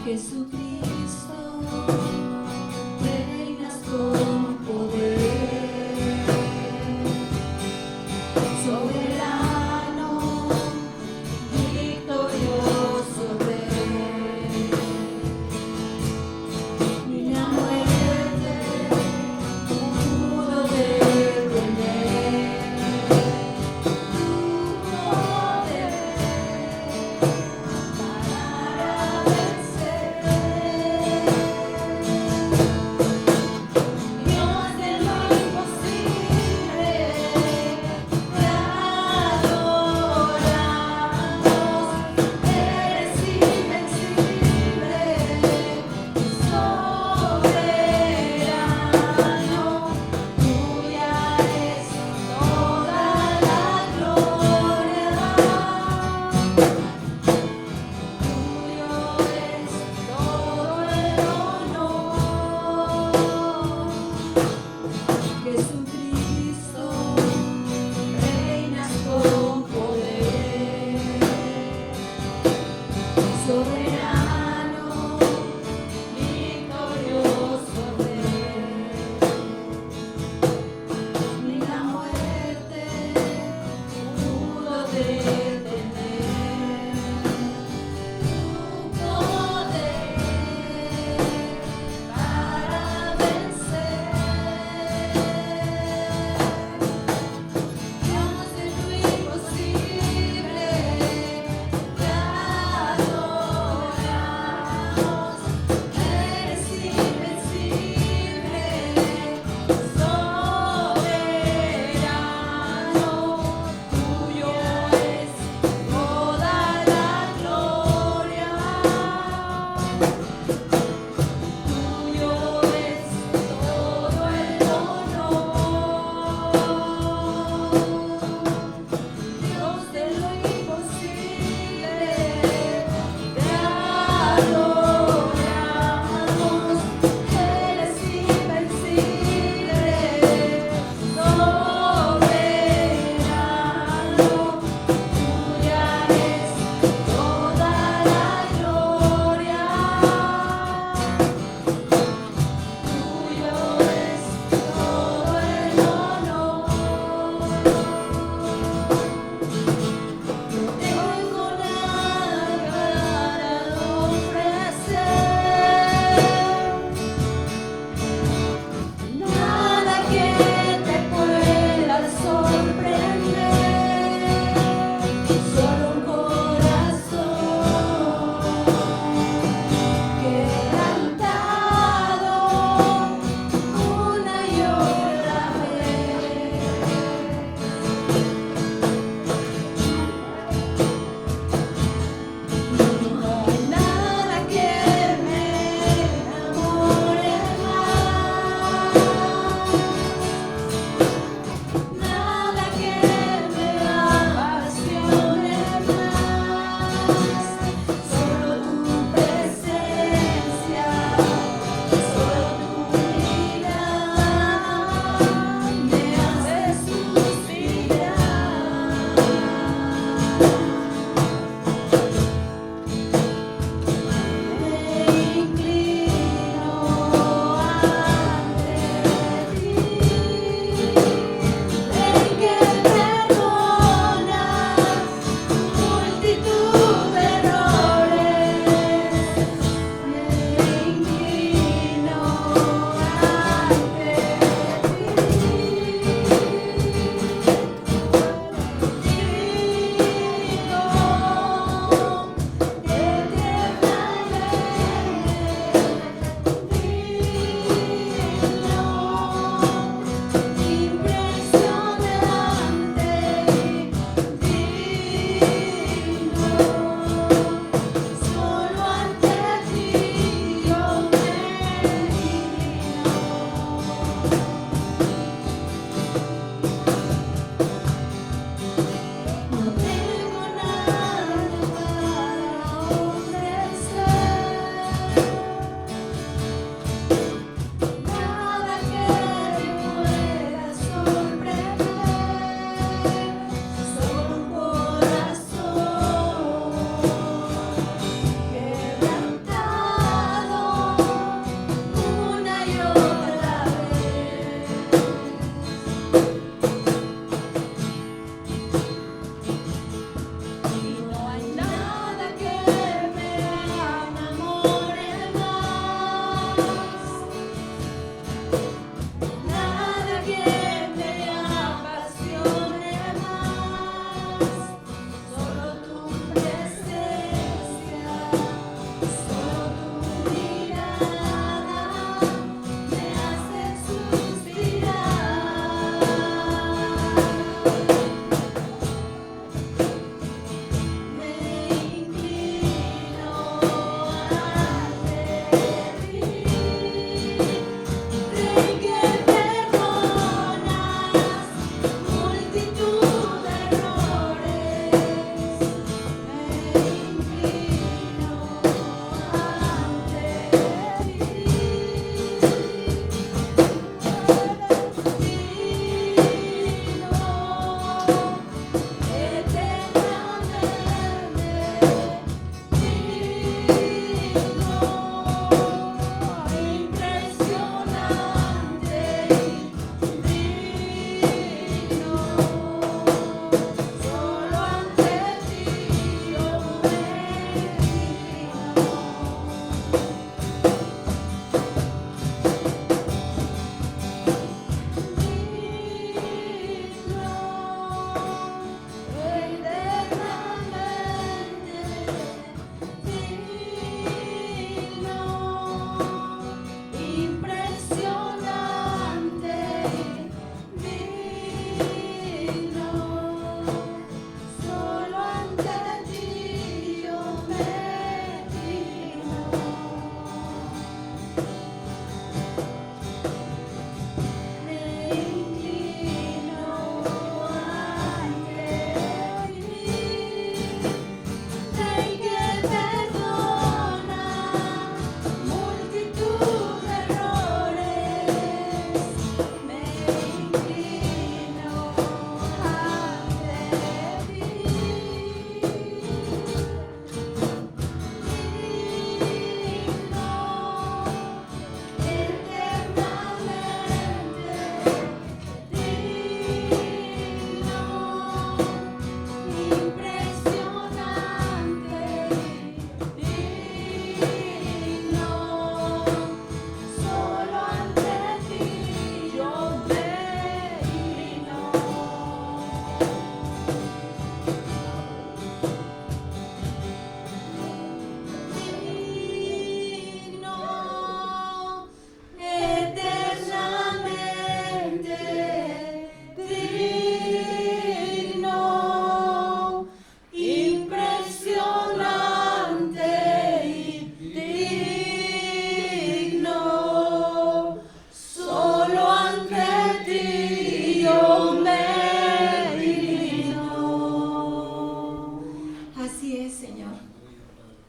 Jesucristo, reinas con poder, soberano, victorioso Rey. Ni la muerte pudo detener tu poder para vencer.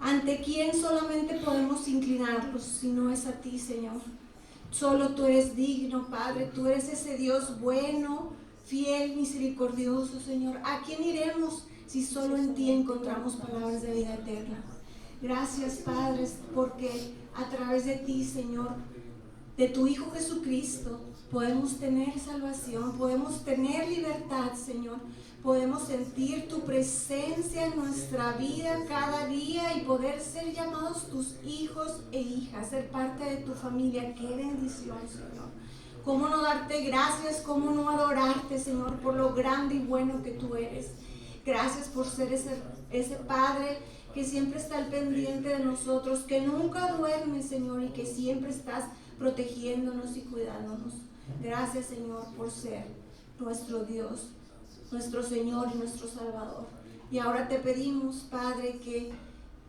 ante quién solamente podemos inclinarlos si no es a ti, Señor. Solo tú eres digno, Padre, tú eres ese Dios bueno, fiel, misericordioso, Señor. ¿A quién iremos si solo en ti encontramos palabras de vida eterna? Gracias, Padre, porque a través de ti, Señor, de tu Hijo Jesucristo, podemos tener salvación, podemos tener libertad, Señor. Podemos sentir tu presencia en nuestra vida cada día y poder ser llamados tus hijos e hijas, ser parte de tu familia. Qué bendición, Señor. Cómo no darte gracias, cómo no adorarte, Señor, por lo grande y bueno que tú eres. Gracias por ser ese Padre que siempre está al pendiente de nosotros, que nunca duerme, Señor, y que siempre estás protegiéndonos y cuidándonos. Gracias, Señor, por ser nuestro Dios, nuestro Señor y nuestro Salvador. Y ahora te pedimos, Padre, que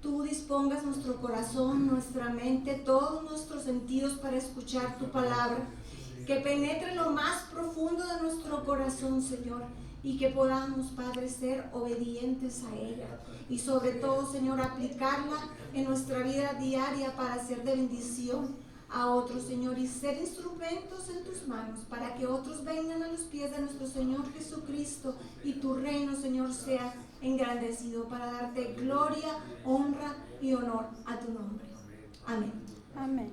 tú dispongas nuestro corazón, nuestra mente, todos nuestros sentidos para escuchar tu palabra, que penetre lo más profundo de nuestro corazón, Señor, y que podamos, Padre, ser obedientes a ella y sobre todo, Señor, aplicarla en nuestra vida diaria para ser de bendición a otros, Señor, y ser instrumentos en tus manos para que otros vengan a los pies de nuestro Señor Jesucristo y tu reino, Señor, sea engrandecido para darte gloria, honra y honor a tu nombre. Amén. Amén.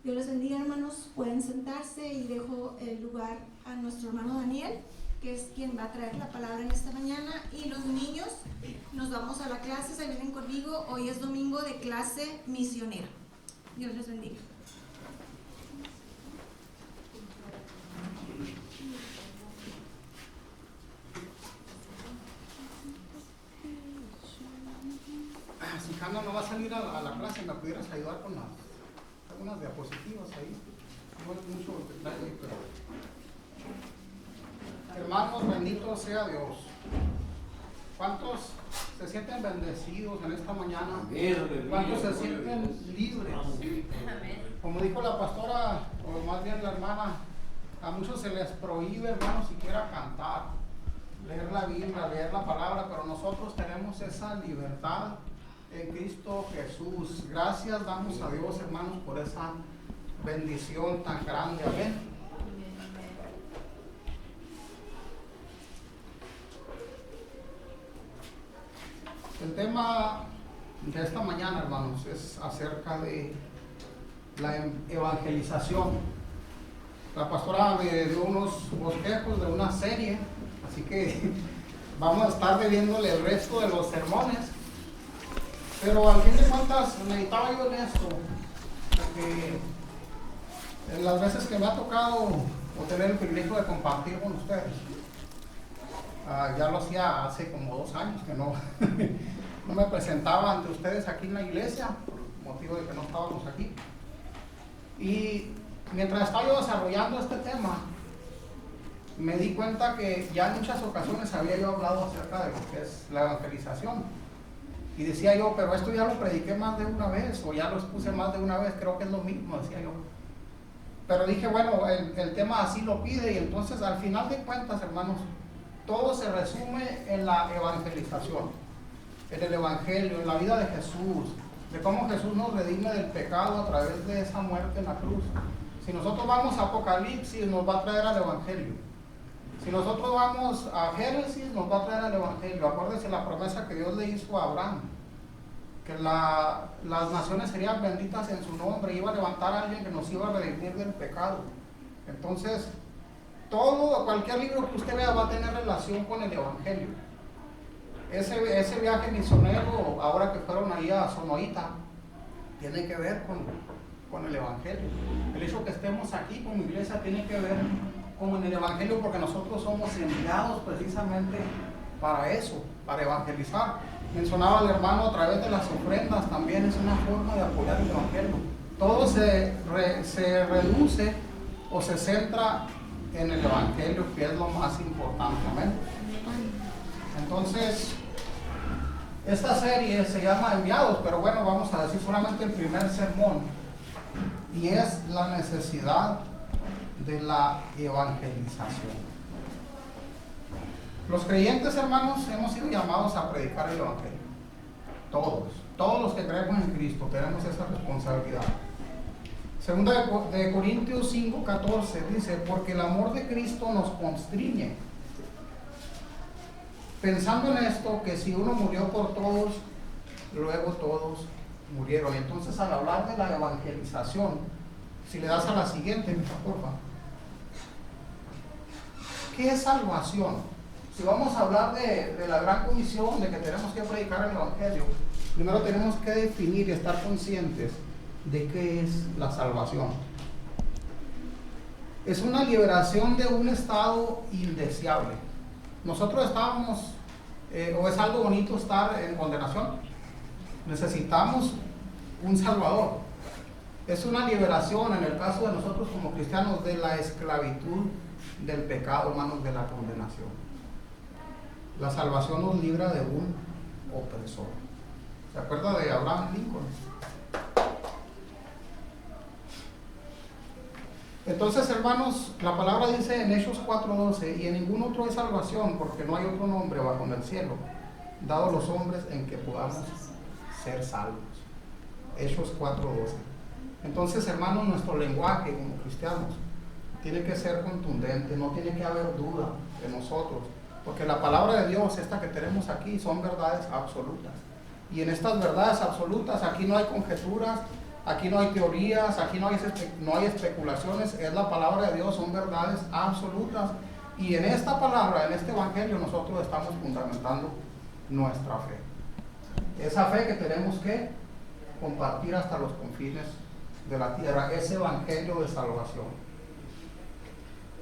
Dios les bendiga, hermanos. Pueden sentarse y dejo el lugar a nuestro hermano Daniel, que es quien va a traer la palabra en esta mañana. Y los niños, nos vamos a la clase, se vienen conmigo. Hoy es domingo de clase misionera. Dios les bendiga. Si Hanna no va a salir a la clase, ¿me pudieras ayudar con algunas diapositivas ahí? No es mucho detalle, pero... Hermanos, bendito sea Dios. ¿Cuántos se sienten bendecidos en esta mañana? ¿Cuántos se sienten libres? Como dijo la pastora, o más bien la hermana, a muchos se les prohíbe, hermanos, siquiera cantar, leer la Biblia, leer la palabra, pero nosotros tenemos esa libertad en Cristo Jesús. Gracias damos a Dios, hermanos, por esa bendición tan grande. Amén. El tema de esta mañana, hermanos, es acerca de la evangelización. La pastora me dio unos bosquejos de una serie, así que vamos a estar viéndole el resto de los sermones. Pero al fin de cuentas meditaba yo en esto, porque en las veces que me ha tocado tener el privilegio de compartir con ustedes, ya lo hacía hace como 2 años que no me presentaba ante ustedes aquí en la iglesia, por motivo de que no estábamos aquí. Y mientras estaba yo desarrollando este tema, me di cuenta que ya en muchas ocasiones había yo hablado acerca de lo que es la evangelización. Y decía yo, pero esto ya lo prediqué más de una vez, o ya lo expuse más de una vez, creo que es lo mismo, decía yo. Pero dije, bueno, el tema así lo pide, y entonces al final de cuentas, hermanos, todo se resume en la evangelización, en el evangelio, en la vida de Jesús, de cómo Jesús nos redime del pecado a través de esa muerte en la cruz. Si nosotros vamos a Apocalipsis, nos va a traer al evangelio. Si nosotros vamos a Génesis, nos va a traer al evangelio. Acuérdense la promesa que Dios le hizo a Abraham, que las naciones serían benditas en su nombre, iba a levantar a alguien que nos iba a redimir del pecado. Entonces, cualquier libro que usted vea va a tener relación con el evangelio. Ese viaje misionero, ahora que fueron ahí a Sonoita, tiene que ver con el evangelio. El hecho que estemos aquí como iglesia tiene que ver con el evangelio, porque nosotros somos enviados precisamente para eso, para evangelizar. Mencionaba el hermano, a través de las ofrendas también es una forma de apoyar el evangelio. Todo se reduce o se centra en el evangelio, que es lo más importante. Amén. Entonces, esta serie se llama Enviados, pero bueno, vamos a decir solamente el primer sermón, y es la necesidad de la evangelización. Los creyentes, hermanos, hemos sido llamados a predicar el evangelio. Todos los que que creemos en Cristo tenemos esa responsabilidad. Segunda de Corintios 5:14 dice, porque el amor de Cristo nos constriñe, pensando en esto, que si uno murió por todos, luego todos murieron. Entonces, al hablar de la evangelización, si le das a la siguiente, por favor. ¿Qué es salvación? Si vamos a hablar de la gran comisión, de que tenemos que predicar el evangelio, primero tenemos que definir y estar conscientes de qué es la salvación. Es una liberación de un estado indeseable. Nosotros estábamos, o es algo bonito estar en condenación. Necesitamos un Salvador. Es una liberación, en el caso de nosotros como cristianos, de la esclavitud del pecado, hermanos, de la condenación. La salvación nos libra de un opresor. ¿Se acuerda de Abraham Lincoln? Entonces, hermanos, la palabra dice en Hechos 4:12, y en ningún otro hay salvación, porque no hay otro nombre bajo el cielo dado a los hombres en que podamos ser salvos. Hechos 4:12. Entonces, hermanos, nuestro lenguaje como cristianos tiene que ser contundente, no tiene que haber duda de nosotros, porque la palabra de Dios, esta que tenemos aquí, son verdades absolutas. Y en estas verdades absolutas, aquí no hay conjeturas, aquí no hay teorías, aquí no hay especulaciones, es la palabra de Dios, son verdades absolutas. Y en esta palabra, en este evangelio, nosotros estamos fundamentando nuestra fe. Esa fe que tenemos que compartir hasta los confines de la tierra, ese evangelio de salvación.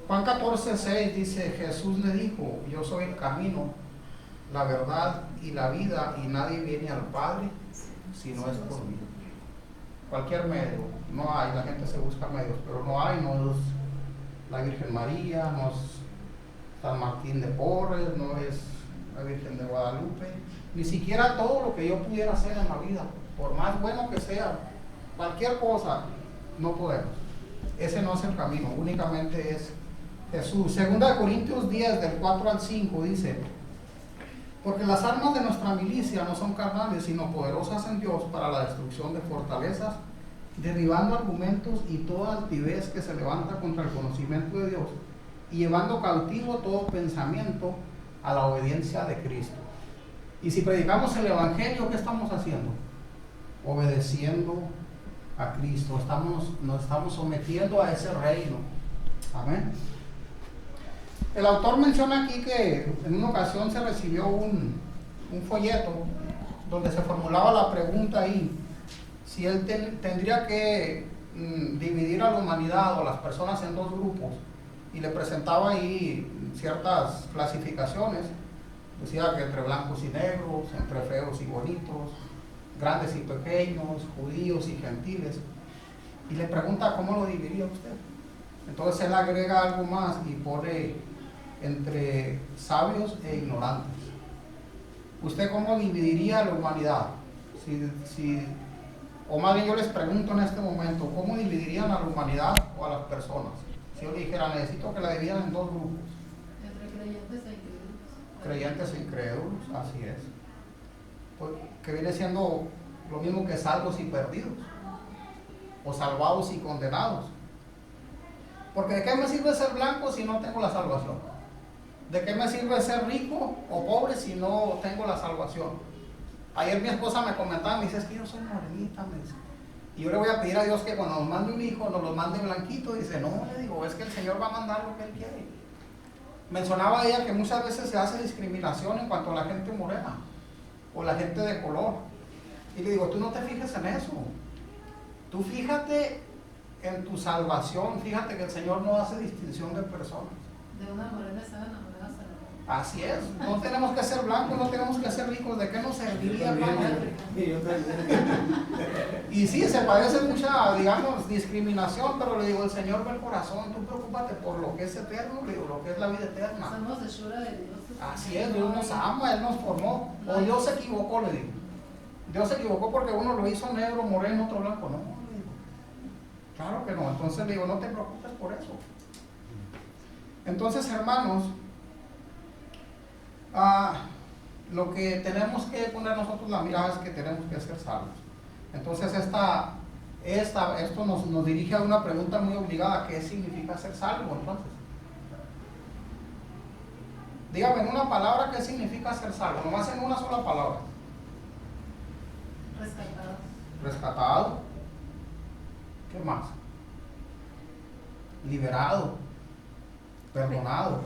Juan 14:6 dice, Jesús le dijo, yo soy el camino, la verdad y la vida, y nadie viene al Padre si no es por mí. Cualquier medio, no hay, la gente se busca medios, pero no hay, no es la Virgen María, no es San Martín de Porres, no es la Virgen de Guadalupe, ni siquiera todo lo que yo pudiera hacer en la vida, por más bueno que sea, cualquier cosa, no podemos. Ese no es el camino, únicamente es Jesús. Segunda de Corintios 10, del 4 al 5, dice, porque las armas de nuestra milicia no son carnales, sino poderosas en Dios para la destrucción de fortalezas, derribando argumentos y toda altivez que se levanta contra el conocimiento de Dios, y llevando cautivo todo pensamiento a la obediencia de Cristo. Y si predicamos el evangelio, ¿qué estamos haciendo? Obedeciendo a Cristo, nos estamos sometiendo a ese reino. Amén. El autor menciona aquí que en una ocasión se recibió un folleto donde se formulaba la pregunta ahí, si él tendría que dividir a la humanidad o a las personas en dos grupos, y le presentaba ahí ciertas clasificaciones. Decía que entre blancos y negros, entre feos y bonitos, grandes y pequeños, judíos y gentiles, y le pregunta cómo lo dividiría usted. Entonces él agrega algo más y pone entre sabios e ignorantes. ¿Usted cómo dividiría a la humanidad? O más bien yo les pregunto en este momento, ¿cómo dividirían a la humanidad o a las personas? Si yo le dijera, necesito que la dividan en dos grupos. Entre creyentes e incrédulos. Creyentes e incrédulos, así es. Pues, que viene siendo lo mismo que salvos y perdidos, o salvados y condenados. Porque ¿de qué me sirve ser blanco si no tengo la salvación? ¿De qué me sirve ser rico o pobre si no tengo la salvación? Ayer mi esposa me comentaba, me dice, es que yo soy morenita, me dice. Y yo le voy a pedir a Dios que cuando nos mande un hijo, nos lo mande blanquito. Dice, no, le digo, es que el Señor va a mandar lo que Él quiere. Mencionaba ella que muchas veces se hace discriminación en cuanto a la gente morena o la gente de color. Y le digo, tú no te fijes en eso. Tú fíjate en tu salvación, fíjate que el Señor no hace distinción de personas. De una morena se van a Así es, no tenemos que ser blancos, no tenemos que ser ricos, ¿de qué nos serviría, hermano? Y sí, se parece mucha, digamos, discriminación, pero le digo, el Señor ve el corazón, tú preocúpate por lo que es eterno, le digo, lo que es la vida eterna. Somos hechura de Dios. Así es, Dios nos ama, Él nos formó, o Dios se equivocó, le digo. Dios se equivocó porque uno lo hizo negro, moreno, otro blanco, no, le digo. Claro que no, entonces le digo, no te preocupes por eso. Entonces, hermanos, lo que tenemos que poner nosotros la mirada es que tenemos que ser salvos. Entonces esto nos dirige a una pregunta muy obligada: ¿qué significa ser salvo entonces? Dígame en una palabra qué significa ser salvo, nomás en una sola palabra. Rescatado. Rescatado. ¿Qué más? Liberado. Perdonado.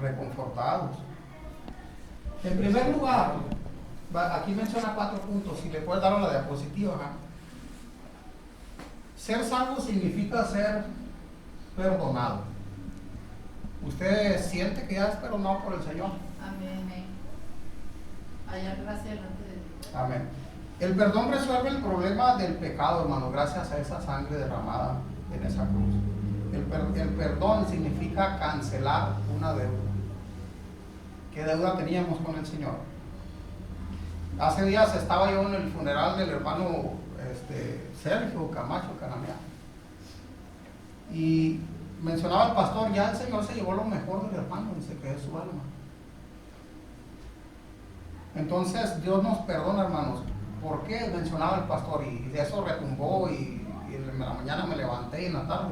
Reconfortados. En primer lugar, aquí menciona 4 puntos, si le puedes dar a la diapositiva acá. Ser salvo significa ser perdonado. ¿Usted siente que ya es perdonado por el Señor? Amén. Haya gracia delante de Dios. Amén. El perdón resuelve el problema del pecado, hermano, gracias a esa sangre derramada en esa cruz. El perdón significa cancelar una deuda. ¿Qué deuda teníamos con el Señor? Hace días estaba yo en el funeral del hermano Sergio Camacho Canamea, y mencionaba el pastor: ya el Señor se llevó lo mejor del hermano, dice que es su alma. Entonces Dios nos perdona, hermanos. ¿Por qué? Mencionaba el pastor, y de eso retumbó, y en la mañana me levanté y en la tarde.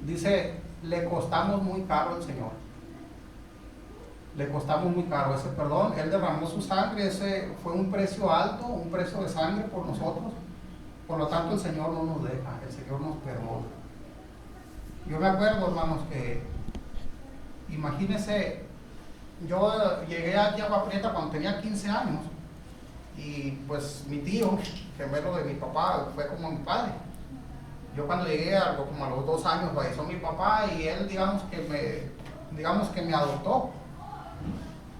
Dice: le costamos muy caro al Señor. Le costamos muy caro ese perdón. Él derramó su sangre, ese fue un precio alto, un precio de sangre por nosotros. Por lo tanto, el Señor no nos deja, el Señor nos perdona. Yo me acuerdo, hermanos, que imagínense, yo llegué aquí a Agua Prieta cuando tenía 15 años, y pues mi tío, gemelo de mi papá, fue como mi padre. Yo cuando llegué como a los 2 años falleció mi papá, y él digamos que me adoptó.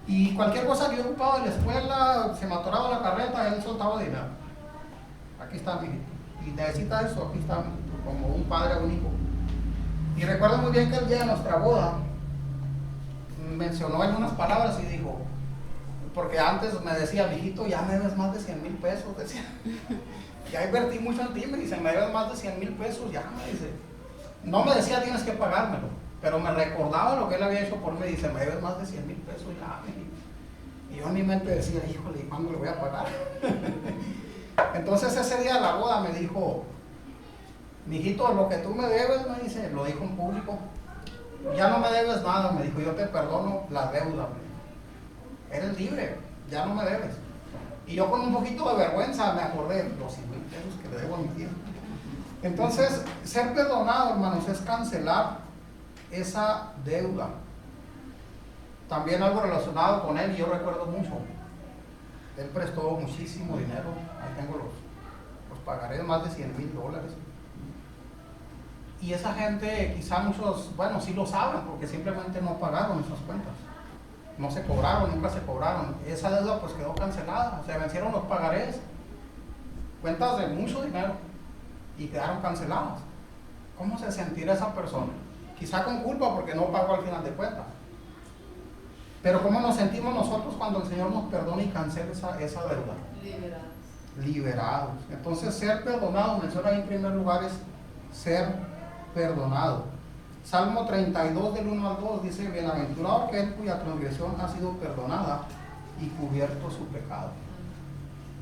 Y cualquier cosa que yo ocupaba de la escuela, se me atoraba la carreta, él soltaba dinero. Aquí está mi hijo. Y necesita eso, aquí está, como un padre único. Y recuerdo muy bien que el día de nuestra boda mencionó algunas palabras y dijo, porque antes me decía: mijito, ya me debes más de 100,000 pesos, decía. Ya invertí mucho en ti, me dice, me debes más de 100,000 pesos, ya, me dice. No me decía tienes que pagármelo, pero me recordaba lo que él había hecho por mí. Dice, me debes más de 100,000 pesos, ya, mijito. Y yo en mi mente decía, híjole, ¿cuándo le voy a pagar? Entonces ese día de la boda me dijo, mijito, lo que tú me debes, me dice, lo dijo en público, ya no me debes nada, me dijo, yo te perdono la deuda, eres libre, ya no me debes. Y yo con un poquito de vergüenza me acordé de los 100,000 pesos que le debo a mi tío. Entonces, ser perdonado, hermanos, es cancelar esa deuda. También algo relacionado con él, y yo recuerdo mucho, él prestó muchísimo dinero, ahí tengo los pagarés, más de $100,000. Y esa gente, quizá muchos, bueno, sí lo saben, porque simplemente no pagaron esas cuentas. No se cobraron, nunca se cobraron. Esa deuda pues quedó cancelada, se vencieron los pagarés, cuentas de mucho dinero, y quedaron canceladas. ¿Cómo se sentirá esa persona? Quizá con culpa porque no pagó al final de cuentas. Pero ¿cómo nos sentimos nosotros cuando el Señor nos perdona y cancela esa deuda? Liberados. Entonces, ser perdonado, menciona ahí en primer lugar, es ser perdonado. Salmo 32 del 1 al 2 dice, bienaventurado aquel cuya transgresión ha sido perdonada y cubierto su pecado.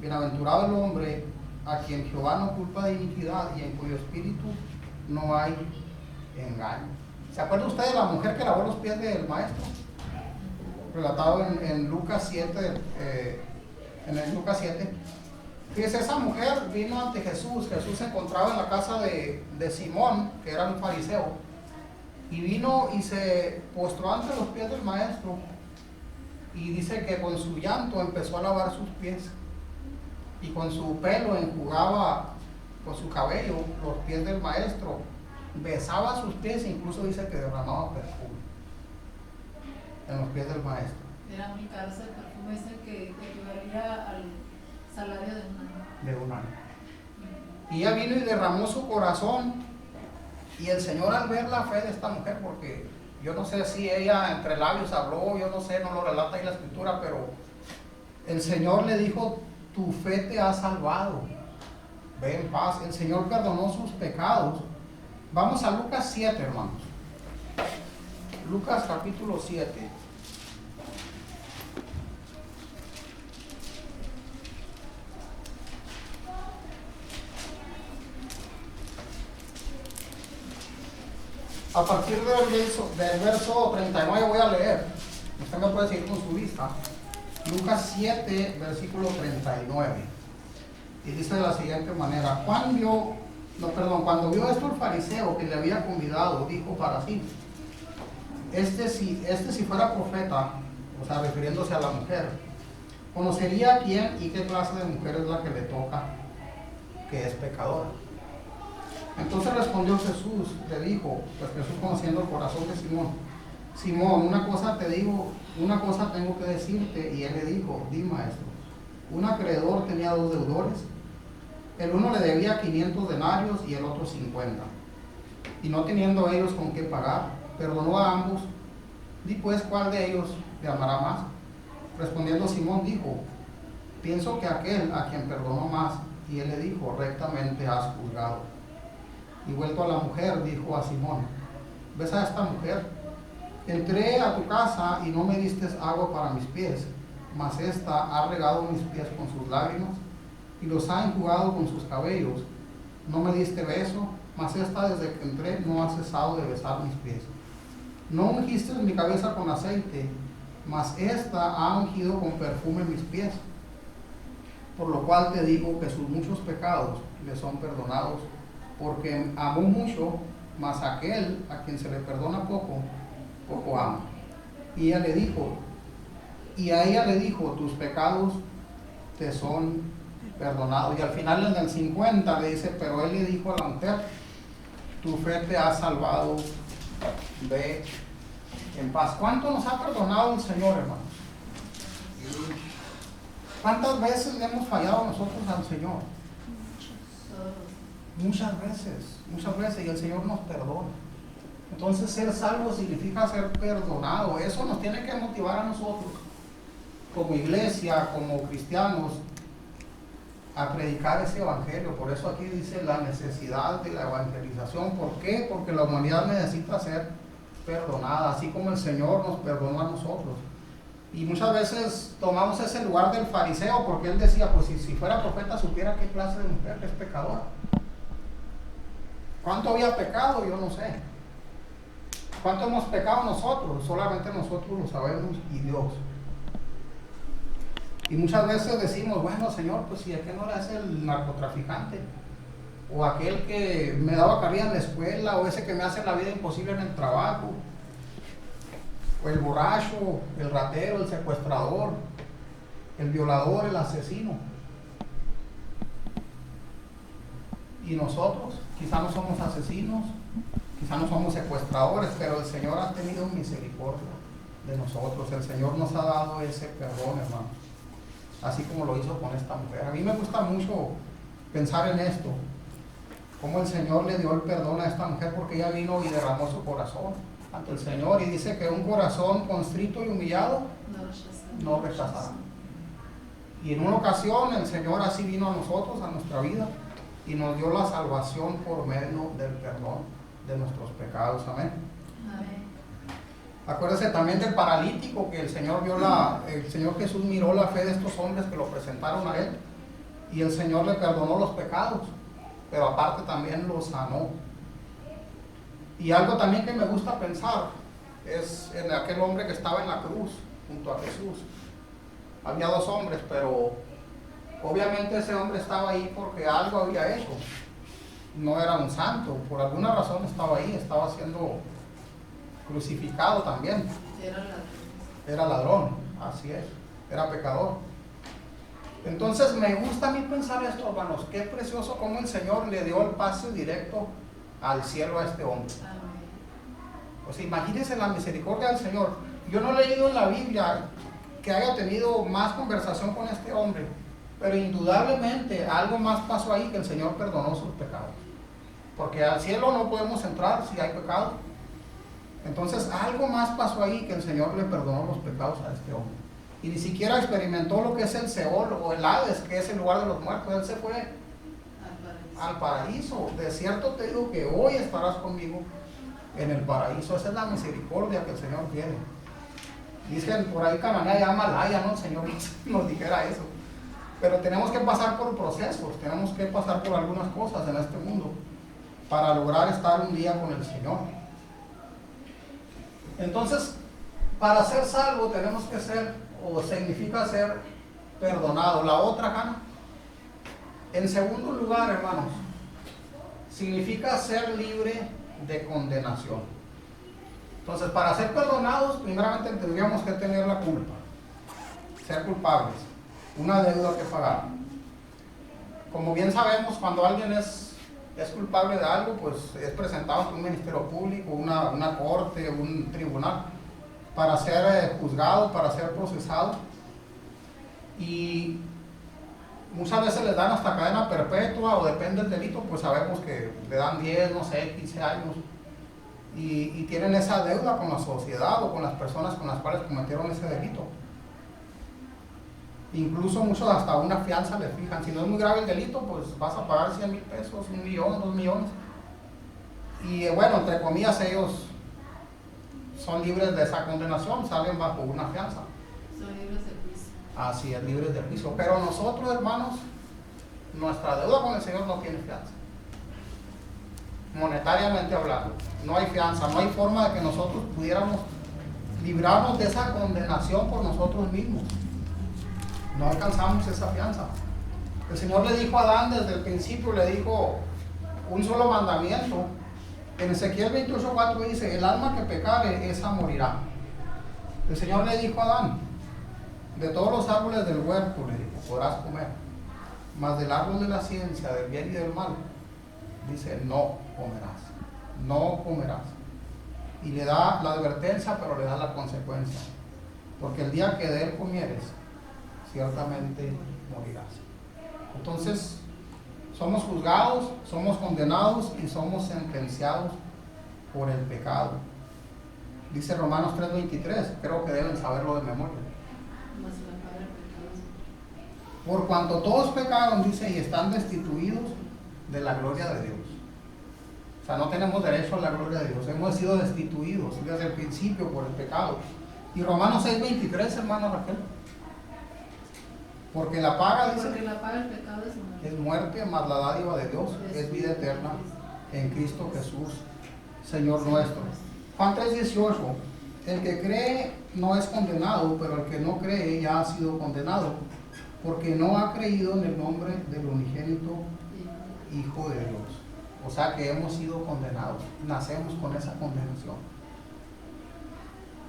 Bienaventurado el hombre a quien Jehová no culpa de iniquidad y en cuyo espíritu no hay engaño. ¿Se acuerda usted de la mujer que lavó los pies del maestro? Relatado en Lucas 7, en Lucas 7. Fíjese, esa mujer vino ante Jesús. Jesús se encontraba en la casa de Simón, que era un fariseo, y vino y se postró ante los pies del maestro, y dice que con su llanto empezó a lavar sus pies, y con su pelo enjugaba, con su cabello, los pies del maestro, besaba sus pies, e incluso dice que derramaba perfume en los pies del maestro. Era muy caro ese perfume, ese que equivalía al salario de un año. De un año. Y ella vino y derramó su corazón, y el Señor, al ver la fe de esta mujer, porque yo no sé si ella entre labios habló, yo no sé, no lo relata ahí la escritura, pero el Señor le dijo, tu fe te ha salvado, ve en paz. El Señor perdonó sus pecados. Vamos a Lucas 7, hermanos. Lucas capítulo 7. A partir del verso 39 voy a leer. Usted me puede seguir con su vista. Lucas 7, versículo 39. Y dice de la siguiente manera: cuando vio esto el fariseo que le había convidado, dijo para sí: este si fuera profeta, o sea, refiriéndose a la mujer, conocería a quién y qué clase de mujer es la que le toca, que es pecadora. Entonces respondió Jesús, le dijo, pues Jesús conociendo el corazón de Simón: Simón, una cosa te digo, una cosa tengo que decirte. Y él le dijo: di, maestro. Un acreedor tenía 2 deudores. El uno le debía 500 denarios y el otro 50. Y no teniendo ellos con qué pagar, perdonó a ambos. Di pues, ¿cuál de ellos le amará más? Respondiendo Simón dijo: pienso que aquel a quien perdonó más. Y él le dijo: rectamente has juzgado. Y vuelto a la mujer, dijo a Simón: ¿ves a esta mujer? Entré a tu casa y no me diste agua para mis pies, mas esta ha regado mis pies con sus lágrimas y los ha enjugado con sus cabellos. No me diste beso, mas esta desde que entré no ha cesado de besar mis pies. No ungiste mi cabeza con aceite, mas esta ha ungido con perfume mis pies. Por lo cual te digo que sus muchos pecados le son perdonados, porque amó mucho, mas aquel a quien se le perdona poco, poco ama. Y a ella le dijo: tus pecados te son perdonados. Y al final, en el 50, le dice: pero él le dijo a la mujer: tu fe te ha salvado, ve en paz. ¿Cuánto nos ha perdonado el Señor, hermanos? ¿Cuántas veces le hemos fallado nosotros al Señor? Muchas veces, y el Señor nos perdona. Entonces, ser salvo significa ser perdonado. Eso nos tiene que motivar a nosotros, como iglesia, como cristianos, a predicar ese evangelio. Por eso aquí dice la necesidad de la evangelización. ¿Por qué? Porque la humanidad necesita ser perdonada, así como el Señor nos perdonó a nosotros. Y muchas veces tomamos ese lugar del fariseo, porque él decía: pues si fuera profeta supiera qué clase de mujer es pecadora. ¿Cuánto había pecado? Yo no sé. ¿Cuánto hemos pecado nosotros? Solamente nosotros lo sabemos, y Dios. Y muchas veces decimos: bueno, Señor, pues si aquel no le hace el narcotraficante, o aquel que me daba carrilla en la escuela, o ese que me hace la vida imposible en el trabajo, o el borracho, el ratero, el secuestrador, el violador, el asesino. Y nosotros quizá no somos asesinos, quizá no somos secuestradores, pero el Señor ha tenido misericordia de nosotros. El Señor nos ha dado ese perdón, hermano, así como lo hizo con esta mujer. A mí me gusta mucho pensar en esto, cómo el Señor le dio el perdón a esta mujer, porque ella vino y derramó su corazón ante el Señor, y dice que un corazón constrito y humillado no rechazará. Y en una ocasión el Señor así vino a nosotros, a nuestra vida, y nos dio la salvación por medio del perdón de nuestros pecados. Amén. Amén. Acuérdese también del paralítico, que el Señor Jesús miró la fe de estos hombres que lo presentaron a él, y el Señor le perdonó los pecados, pero aparte también lo sanó. Y algo también que me gusta pensar es en aquel hombre que estaba en la cruz junto a Jesús. Había 2 hombres, pero obviamente ese hombre estaba ahí porque algo había hecho. No era un santo, por alguna razón estaba ahí, estaba siendo crucificado también. Era ladrón, así es, era pecador. Entonces me gusta a mí pensar esto, hermanos: qué precioso cómo el Señor le dio el pase directo al cielo a este hombre. Pues imagínense la misericordia del Señor. Yo no he leído en la Biblia que haya tenido más conversación con este hombre, pero indudablemente algo más pasó ahí, que el Señor perdonó sus pecados, porque al cielo no podemos entrar si hay pecado. Entonces algo más pasó ahí, que el Señor le perdonó los pecados a este hombre, y ni siquiera experimentó lo que es el Seol o el Hades, que es el lugar de los muertos. Él se fue al paraíso. De cierto te digo que hoy estarás conmigo en el paraíso. Esa es la misericordia que el Señor tiene. Dicen por ahí Cananea llama Malaya, ¿no? El Señor nos dijera eso. Pero tenemos que pasar por procesos, tenemos que pasar por algunas cosas en este mundo para lograr estar un día con el Señor. Entonces, para ser salvo tenemos que ser, o significa ser perdonado. La otra, Hanna. En segundo lugar, hermanos, significa ser libre de condenación. Entonces, para ser perdonados, primeramente tendríamos que tener la culpa, ser culpables, una deuda que pagar. Como bien sabemos, cuando alguien es culpable de algo, pues es presentado ante un ministerio público, una corte, un tribunal, para ser juzgado, para ser procesado. Y muchas veces les dan hasta cadena perpetua, o depende del delito, pues sabemos que le dan 10, no sé, 15 años. Y tienen esa deuda con la sociedad o con las personas con las cuales cometieron ese delito. Incluso muchos hasta una fianza le fijan. Si no es muy grave el delito, pues vas a pagar 100,000 pesos, 1,000,000, 2,000,000. Y bueno, entre comillas, ellos son libres de esa condenación, salen bajo una fianza. Son libres de juicio. Así es, libres de juicio. Pero nosotros, hermanos, nuestra deuda con el Señor no tiene fianza. Monetariamente hablando, no hay fianza, no hay forma de que nosotros pudiéramos librarnos de esa condenación por nosotros mismos. No alcanzamos esa fianza. El Señor le dijo a Adán desde el principio, le dijo un solo mandamiento. En Ezequiel 28:4 dice: el alma que pecare, esa morirá. El Señor le dijo a Adán: de todos los árboles del huerto, le dijo, podrás comer, mas del árbol de la ciencia, del bien y del mal, dice, no comerás, no comerás. Y le da la advertencia, pero le da la consecuencia, porque el día que de él comieres, ciertamente morirás. Entonces, somos juzgados, somos condenados y somos sentenciados por el pecado. Dice Romanos 3:23, creo que deben saberlo de memoria. Por cuanto todos pecaron, dice, y están destituidos de la gloria de Dios. O sea, no tenemos derecho a la gloria de Dios. Hemos sido destituidos desde el principio por el pecado. Y Romanos 6:23, hermano Raquel. Porque la paga, dice, porque la paga del pecado es muerte, mas la dádiva de Dios es vida eterna en Cristo Jesús, Señor nuestro. Juan 3:18, el que cree no es condenado, pero el que no cree ya ha sido condenado, porque no ha creído en el nombre del unigénito Hijo de Dios. O sea que hemos sido condenados, nacemos con esa condenación.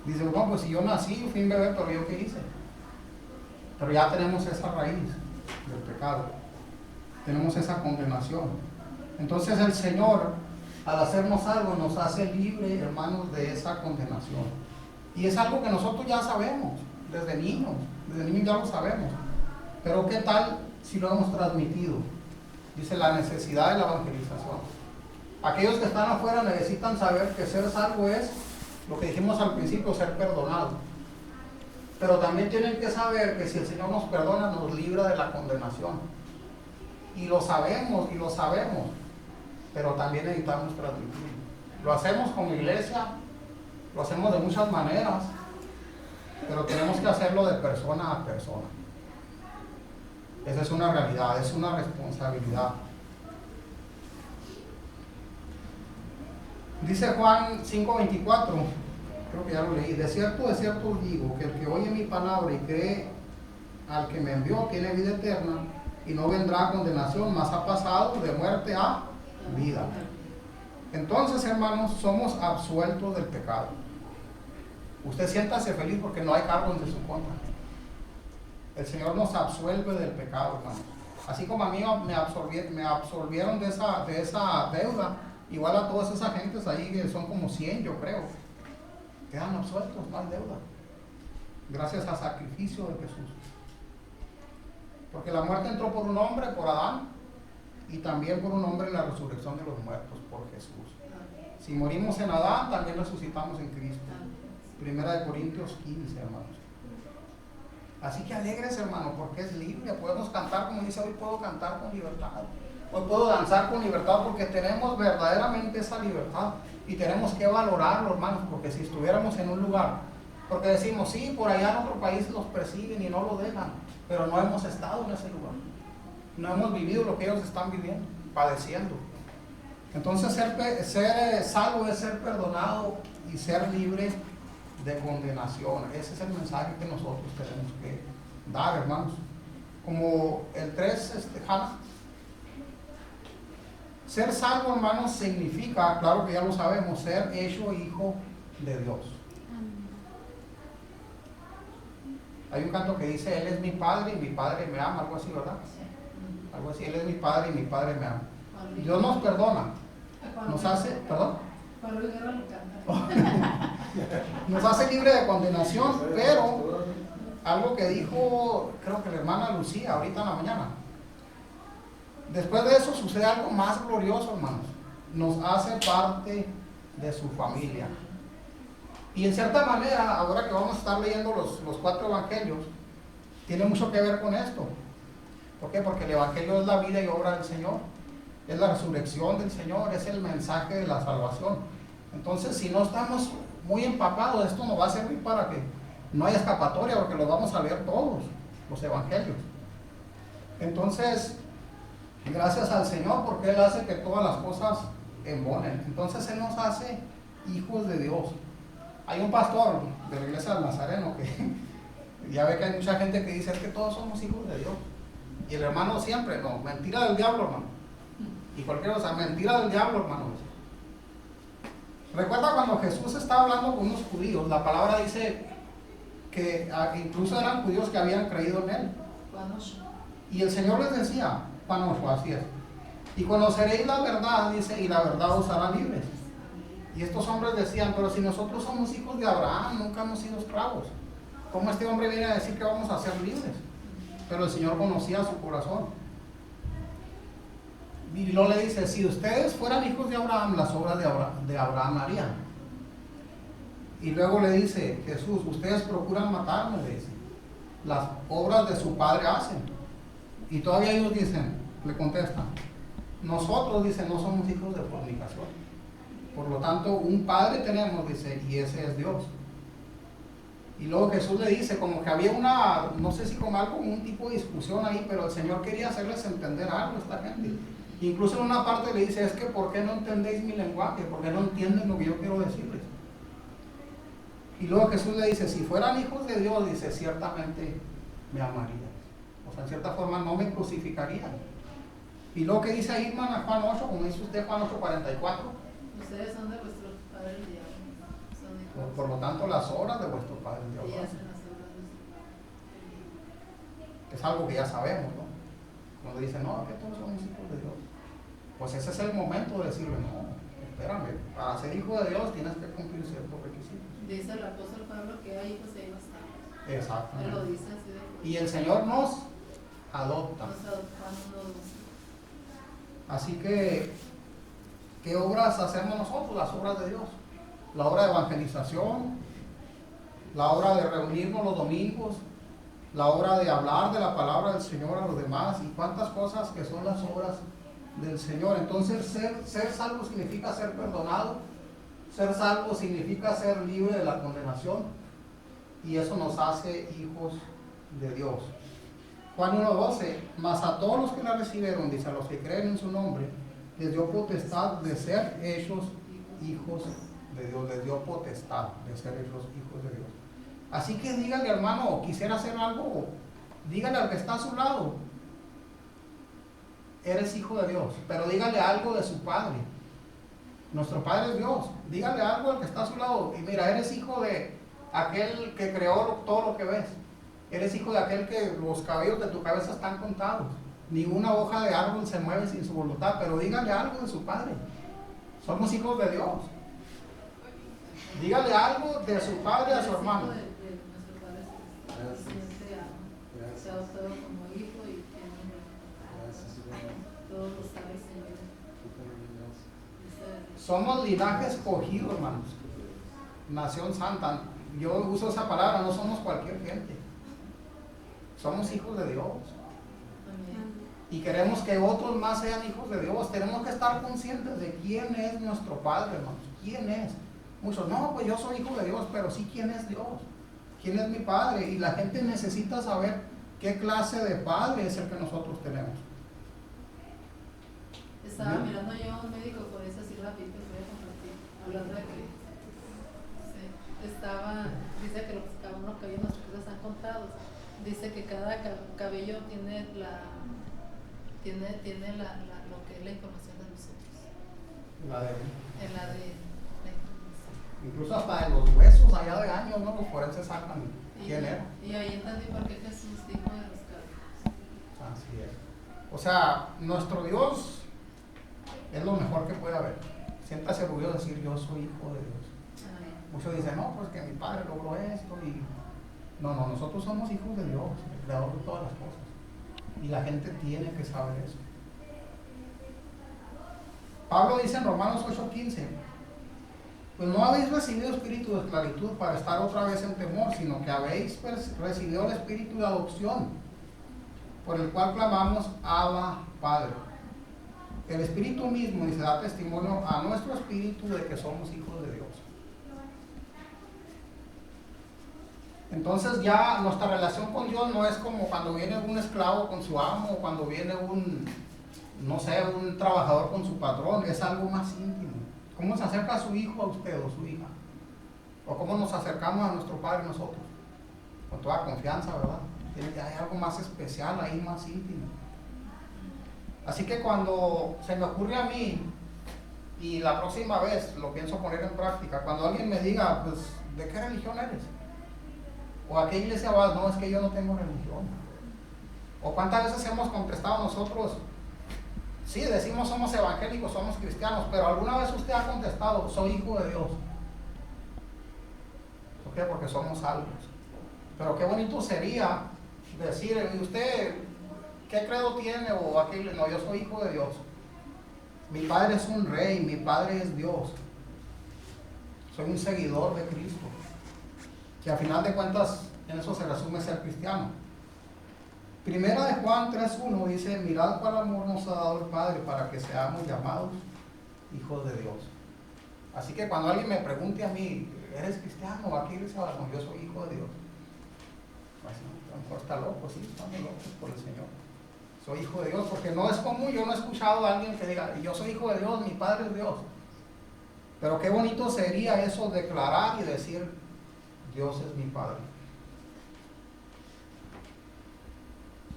Dice, bueno, pues si yo nací, fui un bebé, pero ¿yo qué hice? Pero ya tenemos esa raíz del pecado, tenemos esa condenación. Entonces el Señor, al hacernos algo, nos hace libres, hermanos, de esa condenación. Y es algo que nosotros ya sabemos, desde niños ya lo sabemos. Pero ¿qué tal si lo hemos transmitido? Dice la necesidad de la evangelización. Aquellos que están afuera necesitan saber que ser salvo es lo que dijimos al principio, ser perdonado. Pero también tienen que saber que si el Señor nos perdona, nos libra de la condenación. Y lo sabemos, pero también necesitamos transmitirlo. Lo hacemos como iglesia, lo hacemos de muchas maneras, pero tenemos que hacerlo de persona a persona. Esa es una realidad, es una responsabilidad. Dice Juan 5:24, creo que ya lo leí: de cierto os digo, que el que oye mi palabra y cree al que me envió tiene vida eterna y no vendrá a condenación, mas ha pasado de muerte a vida. Entonces, hermanos, somos absueltos del pecado. Usted siéntase feliz porque no hay cargos en su contra. El Señor nos absuelve del pecado, hermanos. Así como a mí me absolvieron de esa deuda, igual a todas esas gentes ahí, que son como 100, yo creo, quedan absueltos, no hay deuda, gracias al sacrificio de Jesús. Porque la muerte entró por un hombre, por Adán, y también por un hombre en la resurrección de los muertos, por Jesús. Si morimos en Adán, también resucitamos en Cristo. 1 Corintios 15, hermanos. Así que alegres, hermano, porque es libre. Podemos cantar, como dice, hoy puedo cantar con libertad. Hoy puedo danzar con libertad porque tenemos verdaderamente esa libertad. Y tenemos que valorarlo, hermanos, porque si estuviéramos en un lugar, porque decimos, sí, por allá en otro país los persiguen y no lo dejan, pero no hemos estado en ese lugar. No hemos vivido lo que ellos están viviendo, padeciendo. Entonces ser salvo es ser perdonado y ser libre de condenación. Ese es el mensaje que nosotros tenemos que dar, hermanos. Como el 3, Hannah. Ser salvo, hermanos, significa, claro que ya lo sabemos, ser hecho hijo de Dios. Hay un canto que dice, Él es mi Padre y mi Padre me ama, algo así, ¿verdad? Sí. Algo así, Él es mi Padre y mi Padre me ama. Dios nos perdona, nos hace, perdón, Pablo Guerra lo canta. nos hace libre de condenación, pero algo que dijo, creo que la hermana Lucía ahorita en la mañana, después de eso sucede algo más glorioso, hermanos, nos hace parte de su familia. Y en cierta manera, ahora que vamos a estar leyendo los 4 evangelios, tiene mucho que ver con esto. ¿Por qué? Porque el evangelio es la vida y obra del Señor, es la resurrección del Señor, es el mensaje de la salvación. Entonces, si no estamos muy empapados, esto nos va a servir para que no haya escapatoria, porque lo vamos a leer todos, los evangelios. Entonces, gracias al Señor, porque Él hace que todas las cosas embonen. Entonces, Él nos hace hijos de Dios. Hay un pastor de la iglesia del Nazareno que ya ve que hay mucha gente que dice, es que todos somos hijos de Dios. Y el hermano siempre, no, mentira del diablo, hermano. Y cualquier cosa, mentira del diablo, hermano. Recuerda cuando Jesús estaba hablando con unos judíos, la palabra dice que incluso eran judíos que habían creído en Él. Y el Señor les decía, Juan 8, así es, y conoceréis la verdad, dice, y la verdad os hará libres. Y estos hombres decían, pero si nosotros somos hijos de Abraham, nunca hemos sido esclavos, ¿cómo este hombre viene a decir que vamos a ser libres? Pero el Señor conocía su corazón. Y luego le dice, si ustedes fueran hijos de Abraham, las obras de Abraham harían. Y luego le dice Jesús, ustedes procuran matarme, le dice, las obras de su padre hacen. Y todavía ellos dicen, le contestan, nosotros, dicen, no somos hijos de fornicación. Por lo tanto, un padre tenemos, dice, y ese es Dios. Y luego Jesús le dice, como que había una, no sé si con algo, un tipo de discusión ahí, pero el Señor quería hacerles entender algo a esta gente. Incluso en una parte le dice, es que ¿por qué no entendéis mi lenguaje? ¿Por qué no entienden lo que yo quiero decirles? Y luego Jesús le dice, si fueran hijos de Dios, dice, ciertamente me amarían. O sea, en cierta forma no me crucificarían. Y luego que dice ahí, hermana, Juan 8, como dice usted, Juan 8:44. Ustedes son de vuestros padres el diablo. Son hijos. Por lo tanto, las obras de vuestro Padre Y Dios. hacen las obras de Es algo que ya sabemos, ¿no? Cuando dicen, no, que todos somos hijos de Dios. Pues ese es el momento de decirle, no, espérame, para ser hijo de Dios tienes que cumplir ciertos requisitos. Dice el apóstol Pablo que hay hijos y hay bastardos. Él lo Exactamente. dice así de Y el Señor nos adopta. nos adoptamos los dos. Así que, ¿qué obras hacemos nosotros? Las obras de Dios. La obra de evangelización, la obra de reunirnos los domingos, la obra de hablar de la palabra del Señor a los demás, y cuántas cosas que son las obras del Señor. Entonces, ser salvo significa ser perdonado, ser salvo significa ser libre de la condenación, y eso nos hace hijos de Dios. Juan 1:12, mas a todos los que la recibieron, dice, a los que creen en su nombre, les dio potestad de ser hechos hijos de Dios, les dio potestad de ser hechos hijos de Dios. Así que dígale, hermano, quisiera hacer algo, dígale al que está a su lado, eres hijo de Dios, pero dígale algo de su Padre. Nuestro Padre es Dios. Dígale algo al que está a su lado, y mira, eres hijo de aquel que creó todo lo que ves. Eres hijo de aquel que los cabellos de tu cabeza están contados. Ni una hoja de árbol se mueve sin su voluntad, pero dígale algo de su Padre. Somos hijos de Dios. Dígale algo de su Padre a su hermano. De nuestro Padre Celestial, el Señor te ama, te ha adoptado como hijo y tiene un todos lo sabe el Señor. Somos linaje escogido, hermanos. Nación santa. Yo uso esa palabra, no somos cualquier gente. Somos hijos de Dios. Amén. Y queremos que otros más sean hijos de Dios. Tenemos que estar conscientes de quién es nuestro Padre, hermanos. ¿Quién es? Muchos, no, pues yo soy hijo de Dios, pero sí, ¿quién es Dios? ¿Quién es mi Padre? Y la gente necesita saber qué clase de Padre es el que nosotros tenemos. Estaba Bien. mirando yo a un médico, por eso así rapidito voy a compartir, hablando de que dice que cada uno cabellos nosotros están contados. Dice que cada cabello tiene lo que es la información de nosotros. La de, En la de la información. incluso hasta en los huesos allá de años, ¿no? Los forenses sacan quién era. Y ahí entendí por qué Jesús dijo de los cabellos. Así es. O sea, nuestro Dios es lo mejor que puede haber. Siéntase orgulloso de decir, yo soy hijo de Dios. Amén. Muchos dicen, no, pues que mi padre logró esto y... No, nosotros somos hijos de Dios, el creador de todas las cosas. Y la gente tiene que saber eso. Pablo dice en Romanos 8:15, pues no habéis recibido espíritu de esclavitud para estar otra vez en temor, sino que habéis recibido el espíritu de adopción, por el cual clamamos Abba, Padre. El espíritu mismo dice, da testimonio a nuestro espíritu de que somos hijos de Dios. Entonces ya nuestra relación con Dios no es como cuando viene un esclavo con su amo, o cuando viene un trabajador con su patrón, es algo más íntimo. ¿Cómo se acerca a su hijo a usted o su hija? ¿O cómo nos acercamos a nuestro Padre nosotros? Con toda confianza, ¿verdad? Hay algo más especial ahí, más íntimo. Así que cuando se me ocurre a mí, y la próxima vez lo pienso poner en práctica, cuando alguien me diga, pues, ¿de qué religión eres? ¿O a qué iglesia vas? No, es que yo no tengo religión. ¿O cuántas veces hemos contestado nosotros? Sí, decimos somos evangélicos, somos cristianos, pero alguna vez usted ha contestado, soy hijo de Dios. ¿Por qué? Porque somos salvos. Pero qué bonito sería decir, ¿y usted qué credo tiene? O aquel, no, yo soy hijo de Dios. Mi padre es un rey, mi padre es Dios. Soy un seguidor de Cristo. Que a final de cuentas en eso se resume ser cristiano. Primera de Juan 3:1 dice, mirad cuál amor nos ha dado el Padre para que seamos llamados hijos de Dios. Así que cuando alguien me pregunte a mí, ¿eres cristiano? ¿O aquí dice, no, yo soy hijo de Dios? Pues, a lo mejor está loco, sí, estamos locos por el Señor. Soy hijo de Dios, porque no es común, yo no he escuchado a alguien que diga, yo soy hijo de Dios, mi Padre es Dios. Pero qué bonito sería eso, declarar y decir, Dios es mi Padre.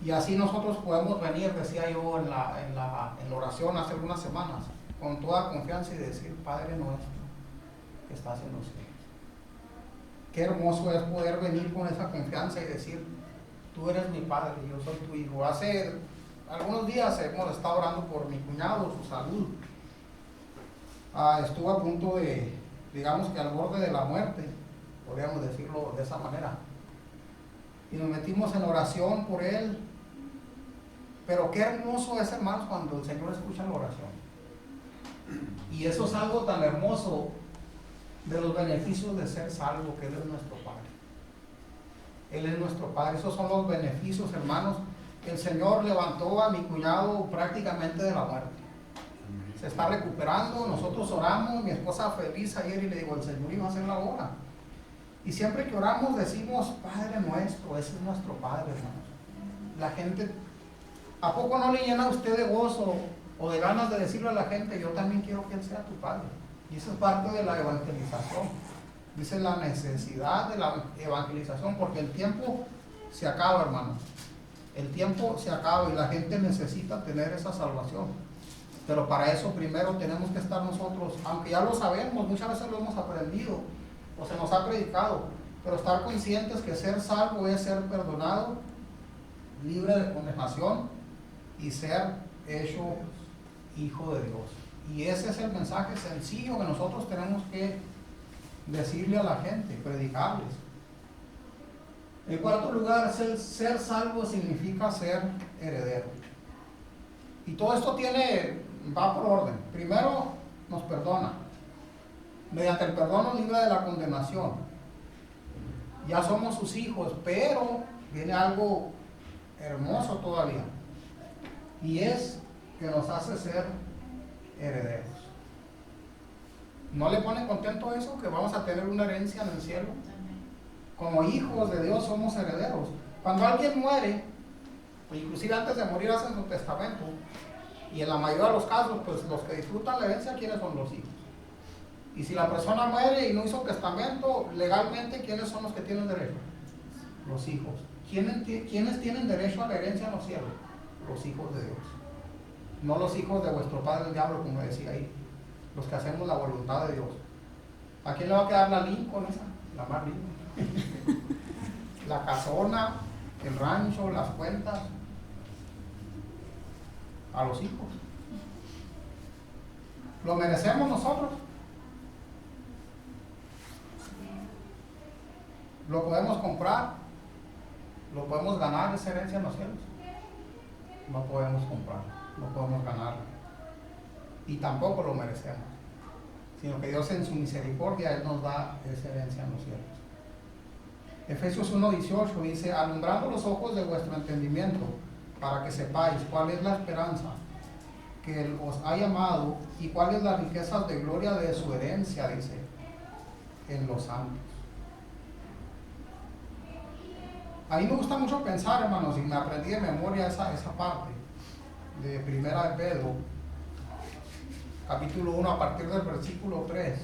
Y así nosotros podemos venir, decía yo en la oración hace unas semanas, con toda confianza y decir, Padre nuestro, que estás en los cielos. Qué hermoso es poder venir con esa confianza y decir, tú eres mi Padre, yo soy tu hijo. Hace algunos días hemos estado orando por mi cuñado, su salud. Estuvo a punto de, digamos que al borde de la muerte, podríamos decirlo de esa manera. Y nos metimos en oración por él. Pero qué hermoso es, hermanos, cuando el Señor escucha la oración. Y eso es algo tan hermoso de los beneficios de ser salvo, que Él es nuestro Padre. Él es nuestro Padre. Esos son los beneficios, hermanos, que el Señor levantó a mi cuñado prácticamente de la muerte. Se está recuperando, nosotros oramos, mi esposa feliz ayer y le digo, el Señor iba a hacer la obra. Y siempre que oramos decimos, Padre nuestro, ese es nuestro Padre, hermanos. La gente, ¿a poco no le llena a usted de gozo o de ganas de decirle a la gente, yo también quiero que Él sea tu Padre? Y eso es parte de la evangelización. Dice la necesidad de la evangelización, porque el tiempo se acaba, hermanos. El tiempo se acaba y la gente necesita tener esa salvación. Pero para eso primero tenemos que estar nosotros, aunque ya lo sabemos, muchas veces lo hemos aprendido o se nos ha predicado, pero estar conscientes que ser salvo es ser perdonado, libre de condenación y ser hecho hijo de Dios. Y ese es el mensaje sencillo que nosotros tenemos que decirle a la gente, predicarles. En cuarto lugar, ser salvo significa ser heredero. Y todo esto va por orden. Primero, nos perdona. Mediante el perdón nos libra de la condenación. Ya somos sus hijos, pero viene algo hermoso todavía. Y es que nos hace ser herederos. ¿No le pone contento eso? Que vamos a tener una herencia en el cielo. Como hijos de Dios somos herederos. Cuando alguien muere, inclusive antes de morir hacen su testamento, y en la mayoría de los casos, pues los que disfrutan la herencia, ¿quiénes son los hijos? Y si la persona muere y no hizo testamento, legalmente, ¿quiénes son los que tienen derecho? Los hijos. ¿Quiénes tienen derecho a la herencia en los cielos? Los hijos de Dios. No los hijos de vuestro padre el diablo, como decía ahí. Los que hacemos la voluntad de Dios. ¿A quién le va a quedar la Lincoln esa? La más linda. La casona, el rancho, las cuentas. A los hijos. ¿Lo merecemos nosotros? ¿Lo podemos comprar? ¿Lo podemos ganar esa herencia en los cielos? No podemos comprar, no podemos ganarla. Y tampoco lo merecemos. Sino que Dios en su misericordia, Él nos da esa herencia en los cielos. Efesios 1:18 dice, alumbrando los ojos de vuestro entendimiento, para que sepáis cuál es la esperanza que Él os ha llamado y cuáles las riquezas de gloria de su herencia, dice, en los santos. A mí me gusta mucho pensar, hermanos, y me aprendí de memoria esa parte de Primera de Pedro, capítulo 1, a partir del versículo 3,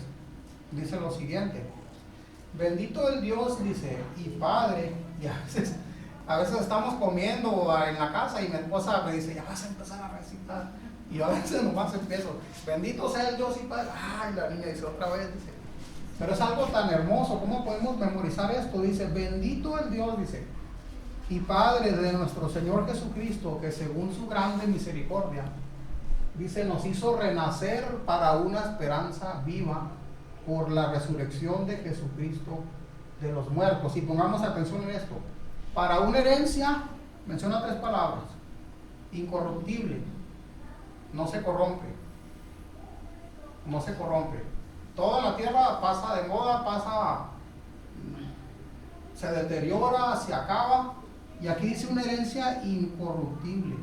dice lo siguiente: bendito el Dios, dice, y Padre, y a veces estamos comiendo en la casa y mi esposa me dice, ya vas a empezar a recitar, y yo a veces nomás empiezo, bendito sea el Dios y Padre, ay, la niña dice otra vez, dice, pero es algo tan hermoso, ¿cómo podemos memorizar esto? Dice, bendito el Dios, dice, y Padre de nuestro Señor Jesucristo, que según su grande misericordia, dice, nos hizo renacer para una esperanza viva por la resurrección de Jesucristo de los muertos. Y pongamos atención en esto, para una herencia, menciona 3 palabras: incorruptible, no se corrompe, no se corrompe. Toda la tierra pasa de moda, se deteriora, se acaba. Y aquí dice una herencia incorruptible,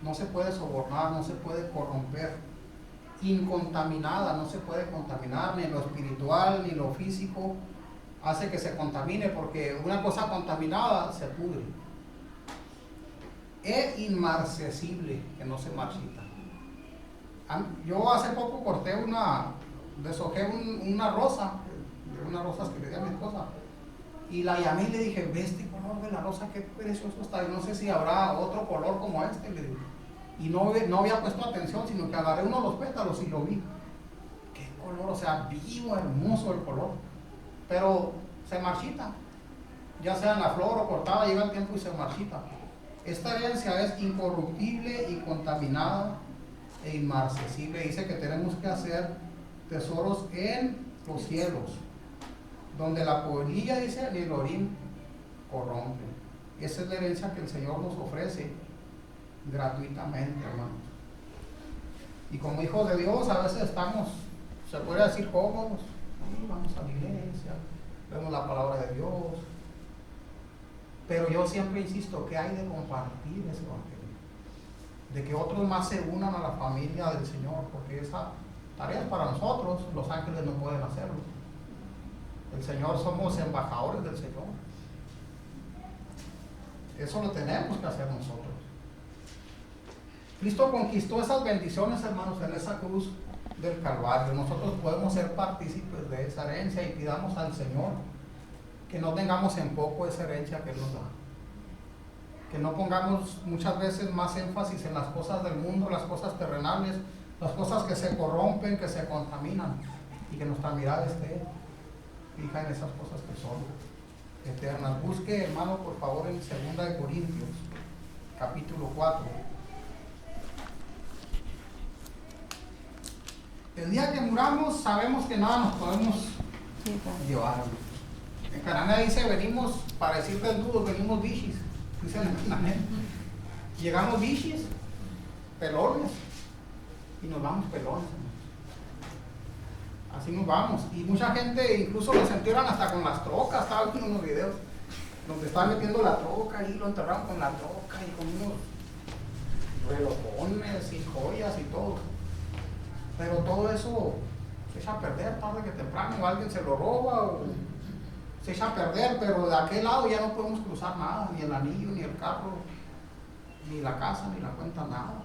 no se puede sobornar, no se puede corromper, incontaminada, no se puede contaminar, ni lo espiritual, ni lo físico hace que se contamine, porque una cosa contaminada se pudre. Es inmarcesible, que no se marchita. Yo hace poco deshojé unas rosas que le di a mi esposa, y la llamé y le dije, ve este color de la rosa, qué precioso está, y no sé si habrá otro color como este, le digo. Y no había puesto atención, sino que agarré uno de los pétalos y lo vi. Qué color, o sea, vivo, hermoso el color, pero se marchita, ya sea en la flor o cortada, llega el tiempo y se marchita. Esta herencia es incorruptible, incontaminada e inmarcesible. Dice que tenemos que hacer tesoros en los cielos, donde la polilla, dice, ni el orín corrompe. Esa es la herencia que el Señor nos ofrece gratuitamente, hermanos. Y como hijos de Dios, a veces estamos, se puede decir, cómodos. Vamos a la iglesia, vemos la palabra de Dios. Pero yo siempre insisto que hay de compartir ese evangelio, de que otros más se unan a la familia del Señor, porque esa tarea es para nosotros. Los ángeles no pueden hacerlo. El Señor, somos embajadores del Señor. Eso lo tenemos que hacer nosotros. Cristo conquistó esas bendiciones, hermanos, en esa cruz del Calvario. Nosotros podemos ser partícipes de esa herencia, y pidamos al Señor que no tengamos en poco esa herencia que Él nos da. Que no pongamos muchas veces más énfasis en las cosas del mundo, las cosas terrenales, las cosas que se corrompen, que se contaminan, y que nuestra mirada esté fija en esas cosas que son eternas. Busque, hermano, por favor, en 2 de Corintios, capítulo 4. El día que muramos, sabemos que nada nos podemos llevar. En Cananá dice, venimos, para decir desnudos, venimos bichis, dice en Cananá. Llegamos bichis, pelones, y nos vamos pelones. Así nos vamos. Y mucha gente incluso lo sintieron hasta con las trocas. Estaba viendo unos videos donde estaban metiendo la troca y lo enterraron con la troca y con unos relojones y joyas y todo. Pero todo eso se echa a perder tarde que temprano, o alguien se lo roba o se echa a perder, pero de aquel lado ya no podemos cruzar nada, ni el anillo, ni el carro, ni la casa, ni la cuenta, nada.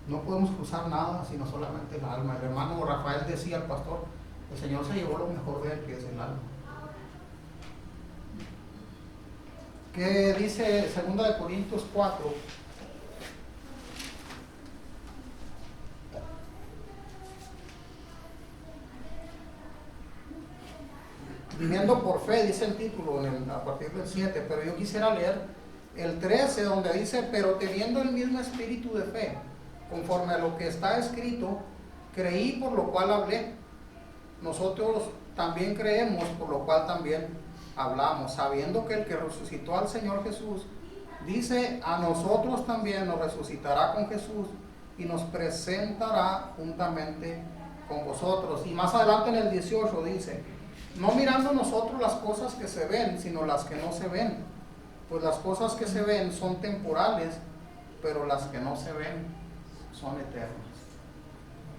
No podemos cruzar nada, sino solamente el alma. El hermano Rafael decía al pastor, el Señor se llevó lo mejor de él, que es el alma. ¿Qué dice 2 Corintios 4? Viviendo por fe, dice el título a partir del 7, pero yo quisiera leer el 13, donde dice, pero teniendo el mismo espíritu de fe, conforme a lo que está escrito, creí por lo cual hablé. Nosotros también creemos, por lo cual también hablamos, sabiendo que el que resucitó al Señor Jesús, dice, a nosotros también nos resucitará con Jesús y nos presentará juntamente con vosotros. Y más adelante en el 18 dice, no mirando nosotros las cosas que se ven, sino las que no se ven, pues las cosas que se ven son temporales, pero las que no se ven son eternas.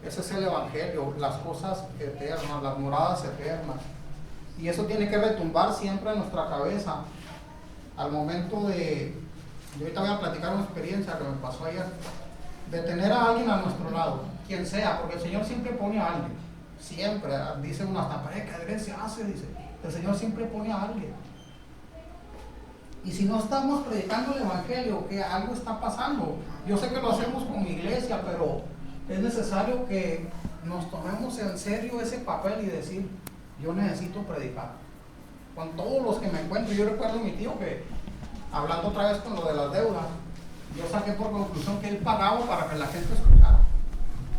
Ese es el Evangelio, las cosas eternas, las moradas eternas. Y eso tiene que retumbar siempre en nuestra cabeza. Al momento de, yo ahorita voy a platicar una experiencia que me pasó ayer, de tener a alguien a nuestro lado, quien sea, porque el Señor siempre pone a alguien, siempre, dice uno hasta que se hace, dice, el Señor siempre pone a alguien. Y si no estamos predicando el Evangelio, que algo está pasando. Yo sé que lo hacemos como iglesia, pero es necesario que nos tomemos en serio ese papel y decir, yo necesito predicar. Con todos los que me encuentro, yo recuerdo a mi tío que, hablando otra vez con lo de las deudas, yo saqué por conclusión que él pagaba para que la gente escuchara.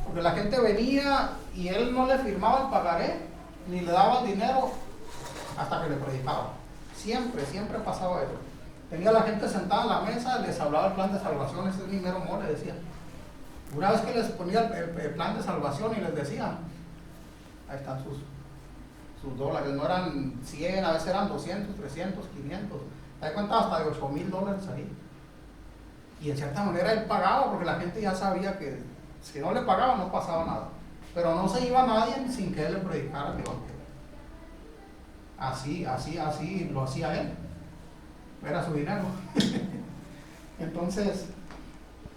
Porque la gente venía y él no le firmaba el pagaré, ni le daba el dinero hasta que le predicaba. Siempre, siempre pasaba eso. Tenía a la gente sentada en la mesa, les hablaba el plan de salvación, ese es mi mero mole, decía. Una vez que les ponía el plan de salvación y les decía, ahí están sus dólares, no eran 100, a veces eran 200, 300, 500, te das cuenta hasta de $8,000 ahí. Y en cierta manera él pagaba porque la gente ya sabía que si no le pagaba no pasaba nada. Pero no se iba nadie sin que él le predicara el Evangelio. Así lo hacía él. Era su dinero. Entonces,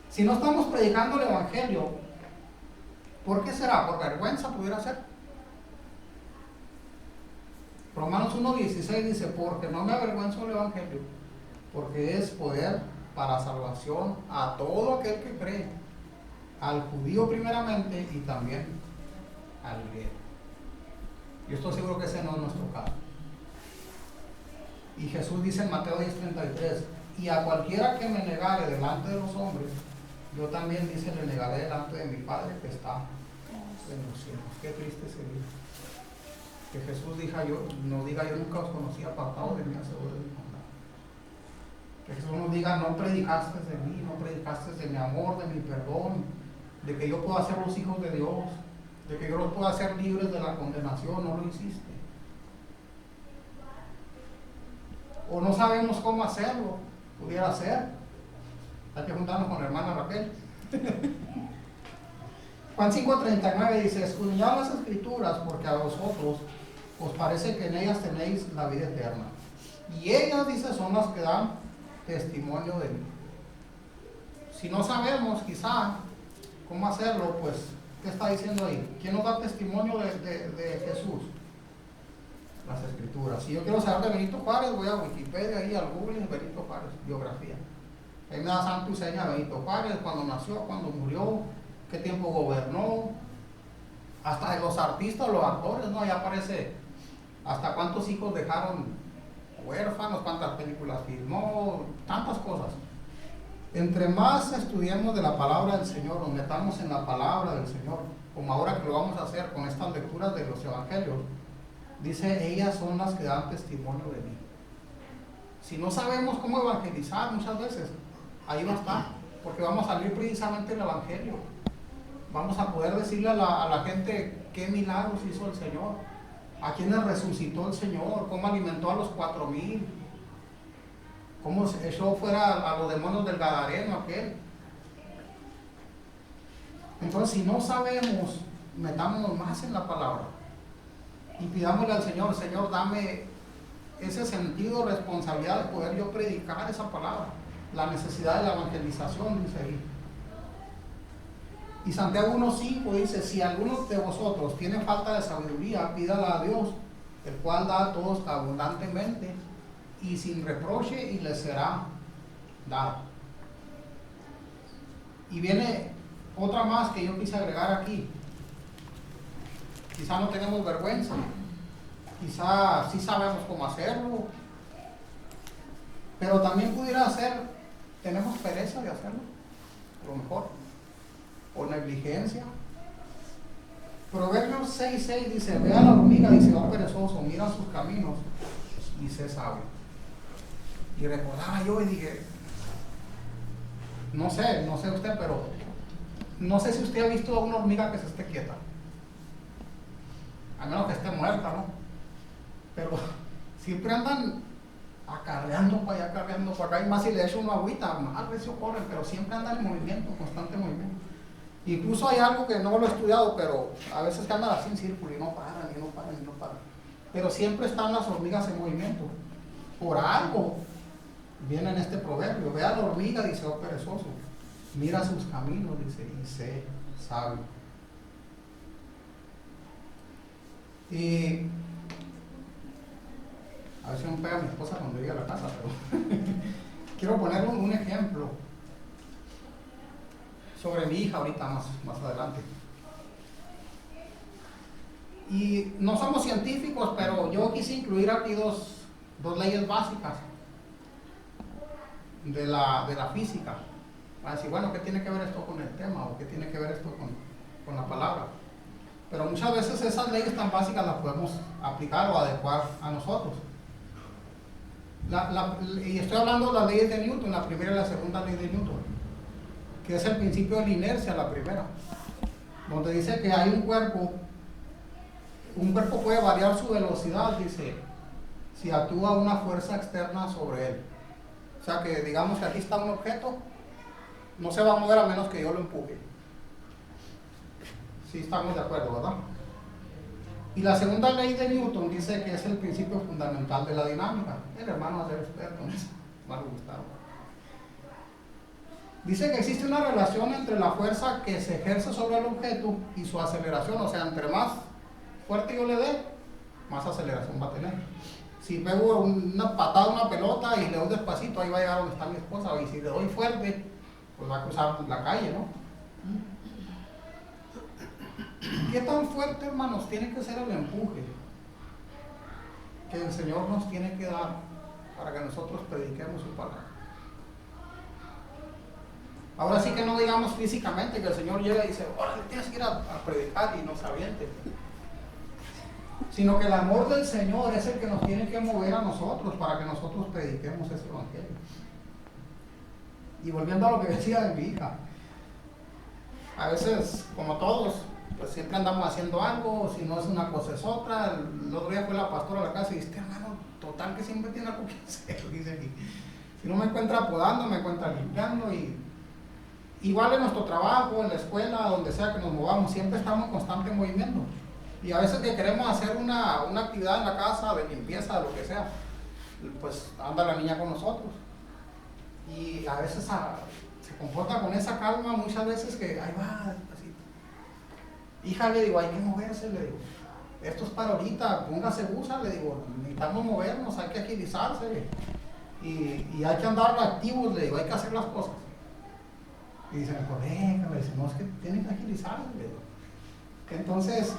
si no estamos predicando el Evangelio, ¿por qué será? ¿Por vergüenza pudiera ser? Romanos 1:16 dice, porque no me avergüenzo del Evangelio, porque es poder para salvación a todo aquel que cree, al judío primeramente y también al griego. Yo estoy seguro que ese no es nuestro caso. Y Jesús dice en Mateo 10:33, y a cualquiera que me negare delante de los hombres, yo también, dice, le negaré delante de mi Padre que está en los cielos. Qué triste sería que Jesús no diga, yo nunca os conocí, apartados de mí, aseguro de mi maldad. Que Jesús nos diga, no predicaste de mí, no predicaste de mi amor, de mi perdón, de que yo pueda hacer los hijos de Dios, de que yo los pueda hacer libres de la condenación. No lo hiciste. O no sabemos cómo hacerlo, pudiera ser. Hay que juntarnos con la hermana Raquel. Juan 5:39 dice, escudriñad las escrituras porque a vosotros os parece que en ellas tenéis la vida eterna. Y ellas, dice, son las que dan testimonio de mí. Si no sabemos quizá cómo hacerlo, pues, ¿qué está diciendo ahí? ¿Quién nos da testimonio de Jesús? Las escrituras. Si yo quiero saber de Benito Juárez, voy a Wikipedia, ahí al Google, Benito Juárez, biografía. Ahí me da santo y seña Benito Juárez, cuando nació, cuando murió, qué tiempo gobernó, hasta de los artistas, los actores, ¿no? Ya aparece hasta cuántos hijos dejaron huérfanos, cuántas películas filmó, tantas cosas. Entre más estudiemos de la palabra del Señor, nos metamos en la palabra del Señor, como ahora que lo vamos a hacer con estas lecturas de los evangelios, dice, ellas son las que dan testimonio de mí. Si no sabemos cómo evangelizar muchas veces, ahí va a estar, porque vamos a salir precisamente el evangelio. Vamos a poder decirle a la gente qué milagros hizo el Señor, a quienes resucitó el Señor, cómo alimentó a los 4,000, cómo echó fuera a los demonios del Gadareno aquel. Entonces, si no sabemos, metámonos más en la palabra y pidámosle al Señor, Señor, dame ese sentido de responsabilidad de poder yo predicar esa palabra, la necesidad de la evangelización, dice ahí. Y Santiago 1:5 dice, si alguno de vosotros tiene falta de sabiduría, pídala a Dios, el cual da a todos abundantemente y sin reproche, y le será dado. Y viene otra más que yo quise agregar aquí. Quizá no tenemos vergüenza, quizá sí sabemos cómo hacerlo, pero también pudiera ser, tenemos pereza de hacerlo, a lo mejor, o negligencia. Proverbios 6:6 dice, ve a la hormiga, dice, va perezoso, mira sus caminos y sé sabio. Y recordaba yo y dije, no sé usted, pero no sé si usted ha visto a una hormiga que se esté quieta, a menos que esté muerta, ¿no? Pero siempre andan acarreando para allá, acarreando para acá, y más si le echo una agüita, más recio corren, pero siempre andan en movimiento, constante movimiento. Incluso hay algo que no lo he estudiado, pero a veces que andan así en círculo y no paran, y no paran, y no paran. Pero siempre están las hormigas en movimiento. Por algo viene en este proverbio. Ve a la hormiga, dice, oh perezoso, mira sus caminos, dice, y sé sabio. Y a ver si me pega mi esposa cuando llegue a la casa, pero quiero poner un ejemplo sobre mi hija ahorita más adelante. Y no somos científicos, pero yo quise incluir aquí dos leyes básicas de la física. Va a decir, bueno, ¿qué tiene que ver esto con el tema? ¿O qué tiene que ver esto con la palabra? Pero muchas veces esas leyes tan básicas las podemos aplicar o adecuar a nosotros. Y estoy hablando de las leyes de Newton, la primera y la segunda ley de Newton, que es el principio de la inercia, la primera, donde dice que hay un cuerpo puede variar su velocidad, dice, si actúa una fuerza externa sobre él. O sea que digamos que aquí está un objeto, no se va a mover a menos que yo lo empuje. Sí estamos de acuerdo, ¿verdad? Y la segunda ley de Newton dice que es el principio fundamental de la dinámica. El hermano va a ser experto en eso, va a gustar. Dice que existe una relación entre la fuerza que se ejerce sobre el objeto y su aceleración. O sea, entre más fuerte yo le dé, más aceleración va a tener. Si pego una patada a una pelota y le doy despacito, ahí va a llegar donde está mi esposa. Y si le doy fuerte, pues va a cruzar la calle, ¿no? ¿Qué tan fuerte, hermanos, tiene que ser el empuje que el Señor nos tiene que dar para que nosotros prediquemos su palabra? Ahora sí que no digamos físicamente que el Señor llega y dice, ahora tienes que ir a predicar y nos aviente, sino que el amor del Señor es el que nos tiene que mover a nosotros para que nosotros prediquemos ese evangelio. Y volviendo a lo que decía de mi hija, a veces, como todos, pues siempre andamos haciendo algo, si no es una cosa es otra. El otro día fue la pastora a la casa y dice, hermano, total que siempre tiene algo que hacer, dice aquí. Si no me encuentra podando, me encuentra limpiando. Y igual en nuestro trabajo, en la escuela, donde sea que nos movamos, siempre estamos en constante movimiento. Y a veces que queremos hacer una actividad en la casa, de limpieza, de lo que sea, pues anda la niña con nosotros. Y a veces se comporta con esa calma, muchas veces que ahí va, así. Hija, le digo, hay que moverse, le digo. Esto es para ahorita, póngase busa, le digo, necesitamos movernos, hay que agilizarse. Y hay que andar activos, le digo, hay que hacer las cosas. Y dice, correcto, le dice, no, es que tienen que agilizarse, le digo. Entonces,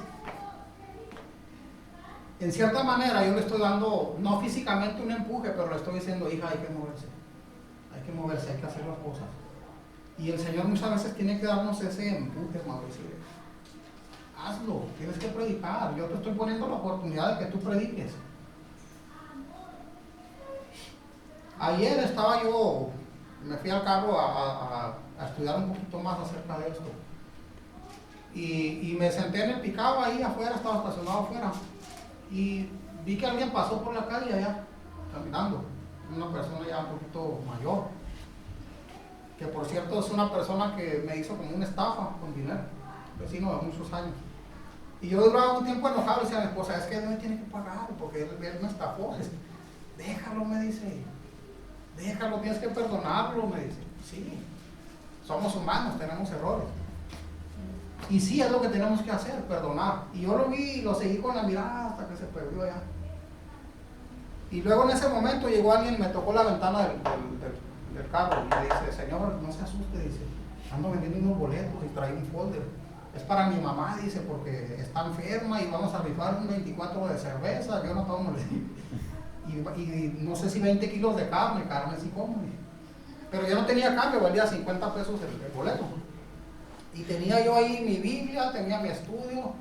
en cierta manera yo le estoy dando, no físicamente un empuje, pero le estoy diciendo, hija, hay que moverse, hay que hacer las cosas. Y el Señor muchas veces tiene que darnos ese empuje, hermano, decirle, hazlo, tienes que predicar, yo te estoy poniendo la oportunidad de que tú prediques. Ayer estaba yo, me fui al carro a estudiar un poquito más acerca de esto. Y me senté en el picado ahí afuera, estaba estacionado afuera. Y vi que alguien pasó por la calle allá, caminando. Una persona ya un poquito mayor. Que por cierto es una persona que me hizo como una estafa con dinero. Vecino de muchos años. Y yo duraba un tiempo enojado y decía a mi esposa, es que él me tiene que pagar porque él me estafó. Déjalo, me dice. Déjalo, tienes que perdonarlo, me dice. Sí, somos humanos, tenemos errores. Y sí, es lo que tenemos que hacer, perdonar. Y yo lo vi y lo seguí con la mirada hasta que se perdió allá. Y luego en ese momento llegó alguien y me tocó la ventana del carro y me dice, señor, no se asuste, dice, ando vendiendo unos boletos y trae un folder. Es para mi mamá, dice, porque está enferma y vamos a rifar un 24 de cerveza, yo no tomo, y no sé si 20 kilos de carne sí como. Pero yo no tenía cambio, valía 50 pesos el boleto. Y tenía yo ahí mi Biblia, tenía mi estudio,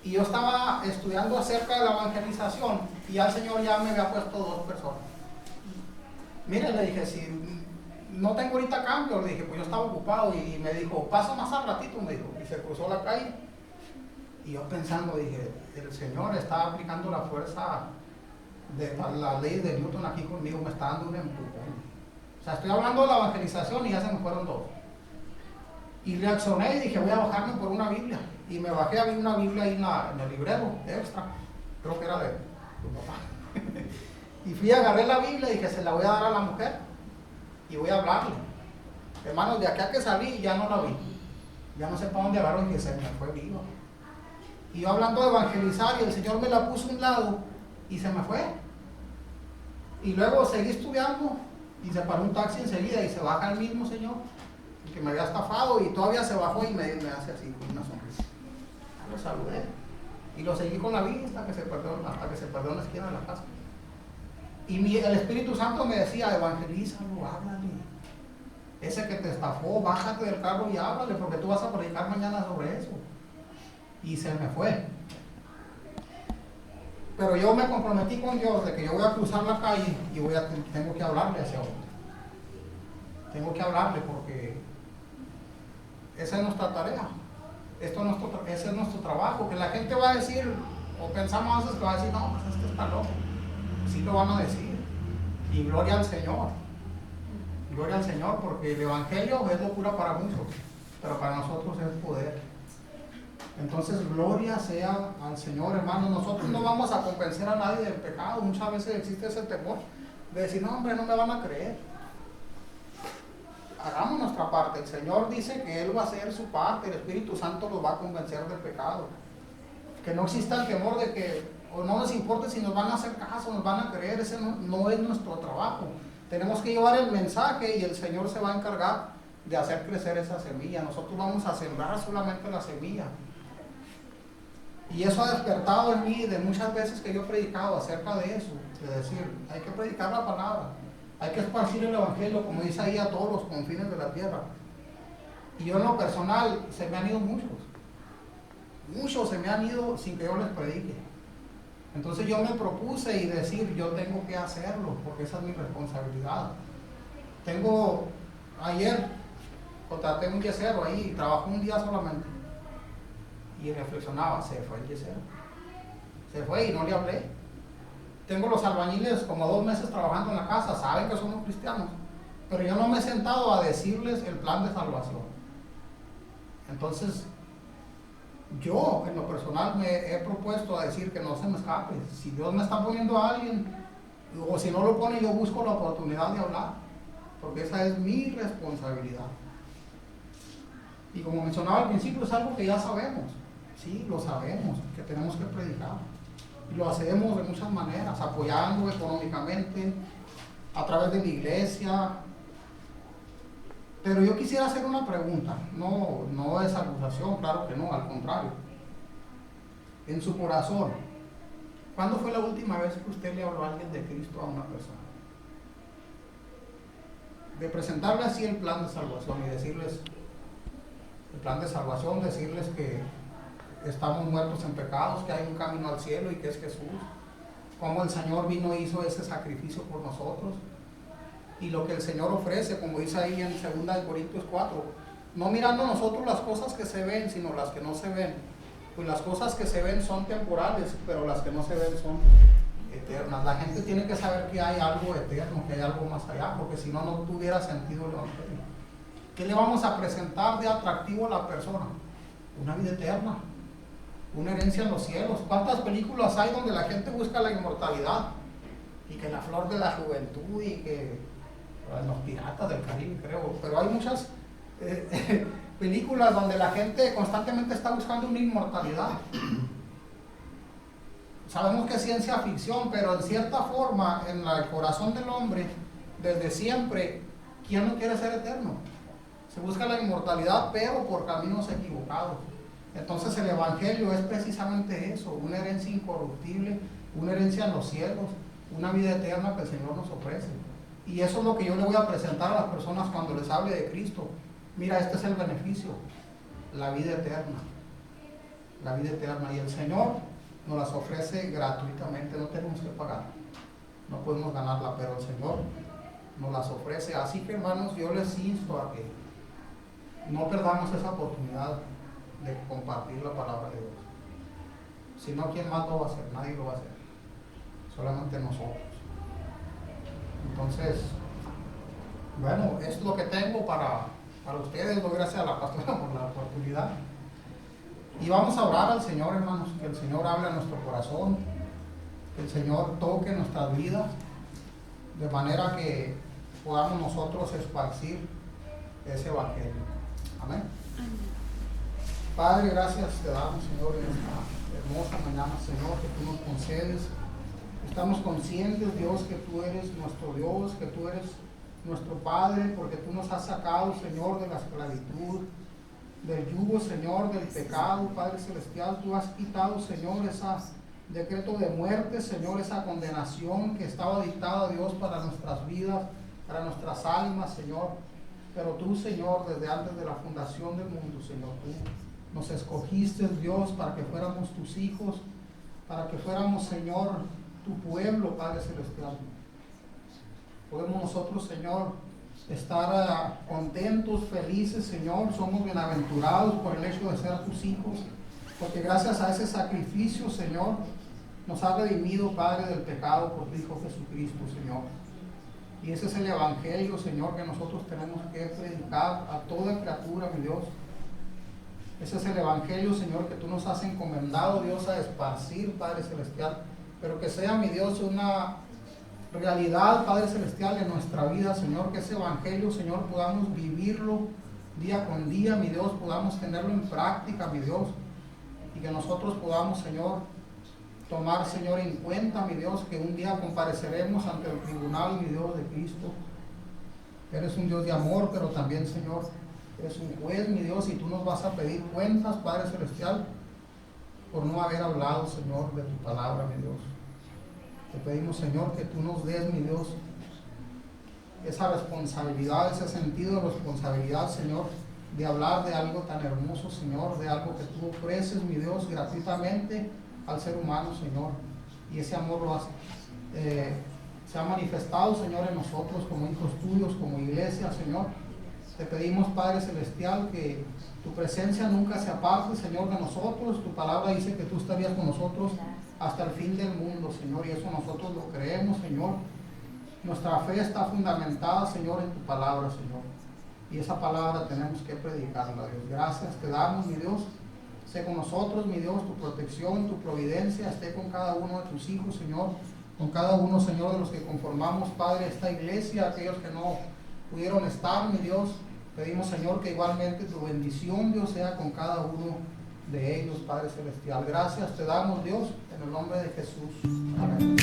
y yo estaba estudiando acerca de la evangelización, y ya el Señor ya me había puesto 2 personas. Mire, le dije, si no tengo ahorita cambio, le dije, pues yo estaba ocupado, y me dijo, pasa más al ratito, me dijo, y se cruzó la calle. Y yo pensando, dije, el Señor está aplicando la fuerza de la ley de Newton aquí conmigo, me está dando un empujón. O sea, estoy hablando de la evangelización y ya se me fueron 2. Y reaccioné y dije, voy a bajarme por una Biblia. Y me bajé, había una Biblia ahí en el librero, extra. Creo que era de tu papá. Y fui, agarré la Biblia y dije, se la voy a dar a la mujer. Y voy a hablarle. Hermanos, de aquí a que salí ya no la vi. Ya no sé para dónde agarró y que se me fue viva. Y yo hablando de evangelizar y el Señor me la puso a un lado y se me fue. Y luego seguí estudiando y se paró un taxi enseguida y se baja el mismo señor que me había estafado y todavía se bajó y me hace así con una sonrisa. Lo saludé y lo seguí con la vista hasta que se perdió en la esquina de la casa. Y el Espíritu Santo me decía, evangelízalo, háblale. Ese que te estafó, bájate del carro y háblale, porque tú vas a predicar mañana sobre eso. Y se me fue. Pero yo me comprometí con Dios de que yo voy a cruzar la calle y tengo que hablarle a ese hombre. Tengo que hablarle porque esa es nuestra tarea. Ese es nuestro trabajo. Que la gente va a decir, o pensamos a veces que va a decir, no, pues este está loco. Sí lo van a decir. Y gloria al Señor. Gloria al Señor, porque el Evangelio es locura para muchos, pero para nosotros es poder. Entonces, gloria sea al Señor, hermanos. Nosotros no vamos a convencer a nadie del pecado. Muchas veces existe ese temor de decir, no, hombre, no me van a creer. Hagamos nuestra parte. El Señor dice que Él va a hacer su parte. El Espíritu Santo los va a convencer del pecado. Que no exista el temor de que, o no les importe si nos van a hacer caso, nos van a creer. Ese no es nuestro trabajo. Tenemos que llevar el mensaje y el Señor se va a encargar de hacer crecer esa semilla. Nosotros vamos a sembrar solamente la semilla. Y eso ha despertado en mí de muchas veces que yo he predicado acerca de eso, de decir, hay que predicar la palabra, hay que esparcir el Evangelio, como dice ahí, a todos los confines de la tierra. Y yo en lo personal, se me han ido muchos se me han ido sin que yo les predique. Entonces yo me propuse y decir, yo tengo que hacerlo, porque esa es mi responsabilidad. Ayer contraté un yesero ahí, y trabajó un día solamente. Y reflexionaba, se fue el yesero. Se fue y no le hablé. Tengo los albañiles como 2 meses trabajando en la casa, saben que somos cristianos, pero yo no me he sentado a decirles el plan de salvación. Entonces, yo en lo personal me he propuesto a decir que no se me escape. Si Dios me está poniendo a alguien, o si no lo pone, yo busco la oportunidad de hablar, porque esa es mi responsabilidad. Y como mencionaba al principio, es algo que ya sabemos. Sí, lo sabemos, que tenemos que predicar. Y lo hacemos de muchas maneras, apoyando económicamente, a través de la iglesia. Pero yo quisiera hacer una pregunta, no es acusación, claro que no, al contrario. En su corazón, ¿cuándo fue la última vez que usted le habló a alguien de Cristo a una persona? De presentarle así el plan de salvación y decirles, el plan de salvación, decirles que estamos muertos en pecados, que hay un camino al cielo y que es Jesús, cómo el Señor vino e hizo ese sacrificio por nosotros, y lo que el Señor ofrece, como dice ahí en 2 Corintios 4, no mirando nosotros las cosas que se ven, sino las que no se ven, pues las cosas que se ven son temporales, pero las que no se ven son eternas. La gente tiene que saber que hay algo eterno, que hay algo más allá, porque si no, no tuviera sentido el Evangelio. ¿Qué le vamos a presentar de atractivo a la persona? Una vida eterna, una herencia en los cielos. ¿Cuántas películas hay donde la gente busca la inmortalidad? Y que la flor de la juventud y que los piratas del Caribe, creo. Pero hay muchas películas donde la gente constantemente está buscando una inmortalidad. Sabemos que es ciencia ficción, pero en cierta forma, en el corazón del hombre, desde siempre, ¿quién no quiere ser eterno? Se busca la inmortalidad, pero por caminos equivocados. Entonces el Evangelio es precisamente eso, una herencia incorruptible, una herencia en los cielos, una vida eterna que el Señor nos ofrece. Y eso es lo que yo le voy a presentar a las personas cuando les hable de Cristo. Mira, este es el beneficio, la vida eterna. La vida eterna. Y el Señor nos las ofrece gratuitamente, no tenemos que pagar. No podemos ganarla, pero el Señor nos las ofrece. Así que, hermanos, yo les insto a que no perdamos esa oportunidad de compartir la palabra de Dios. Si no, ¿quién más lo va a hacer? Nadie lo va a hacer. Solamente nosotros. Entonces, bueno, es lo que tengo para ustedes. Doy gracias a la pastora por la oportunidad. Y vamos a orar al Señor, hermanos, que el Señor hable a nuestro corazón, que el Señor toque nuestras vidas, de manera que podamos nosotros esparcir ese Evangelio. Amén. Padre, gracias te damos, Señor, en esta hermosa mañana, Señor, que tú nos concedes. Estamos conscientes, Dios, que tú eres nuestro Dios, que tú eres nuestro Padre, porque tú nos has sacado, Señor, de la esclavitud, del yugo, Señor, del pecado, Padre Celestial. Tú has quitado, Señor, ese decreto de muerte, Señor, esa condenación que estaba dictada, Dios, para nuestras vidas, para nuestras almas, Señor. Pero tú, Señor, desde antes de la fundación del mundo, Señor, tú nos escogiste, Dios, para que fuéramos tus hijos, para que fuéramos, Señor, tu pueblo, Padre Celestial. Podemos nosotros, Señor, estar contentos, felices, Señor. Somos bienaventurados por el hecho de ser tus hijos, porque gracias a ese sacrificio, Señor, nos ha redimido, Padre, del pecado por tu Hijo Jesucristo, Señor. Y ese es el Evangelio, Señor, que nosotros tenemos que predicar a toda criatura, mi Dios. Ese es el Evangelio, Señor, que tú nos has encomendado, Dios, a esparcir, Padre Celestial. Pero que sea, mi Dios, una realidad, Padre Celestial, en nuestra vida, Señor. Que ese Evangelio, Señor, podamos vivirlo día con día, mi Dios. Podamos tenerlo en práctica, mi Dios. Y que nosotros podamos, Señor, tomar, Señor, en cuenta, mi Dios, que un día compareceremos ante el tribunal, mi Dios, de Cristo. Eres un Dios de amor, pero también, Señor, eres un juez, mi Dios, y tú nos vas a pedir cuentas, Padre Celestial, por no haber hablado, Señor, de tu palabra, mi Dios. Te pedimos, Señor, que tú nos des, mi Dios, esa responsabilidad, ese sentido de responsabilidad, Señor, de hablar de algo tan hermoso, Señor, de algo que tú ofreces, mi Dios, gratuitamente al ser humano, Señor. Y ese amor se ha manifestado, Señor, en nosotros como hijos tuyos, como iglesia, Señor. Te pedimos, Padre Celestial, que tu presencia nunca se aparte, Señor, de nosotros. Tu palabra dice que tú estarías con nosotros hasta el fin del mundo, Señor, y eso nosotros lo creemos, Señor. Nuestra fe está fundamentada, Señor, en tu palabra, Señor. Y esa palabra tenemos que predicarla, Dios. Gracias te damos, mi Dios. Sé con nosotros, mi Dios, tu protección, tu providencia, esté con cada uno de tus hijos, Señor. Con cada uno, Señor, de los que conformamos, Padre, esta iglesia, aquellos que no pudieron estar, mi Dios. Pedimos, Señor, que igualmente tu bendición, Dios, sea con cada uno de ellos, Padre Celestial. Gracias te damos, Dios, en el nombre de Jesús. Amén.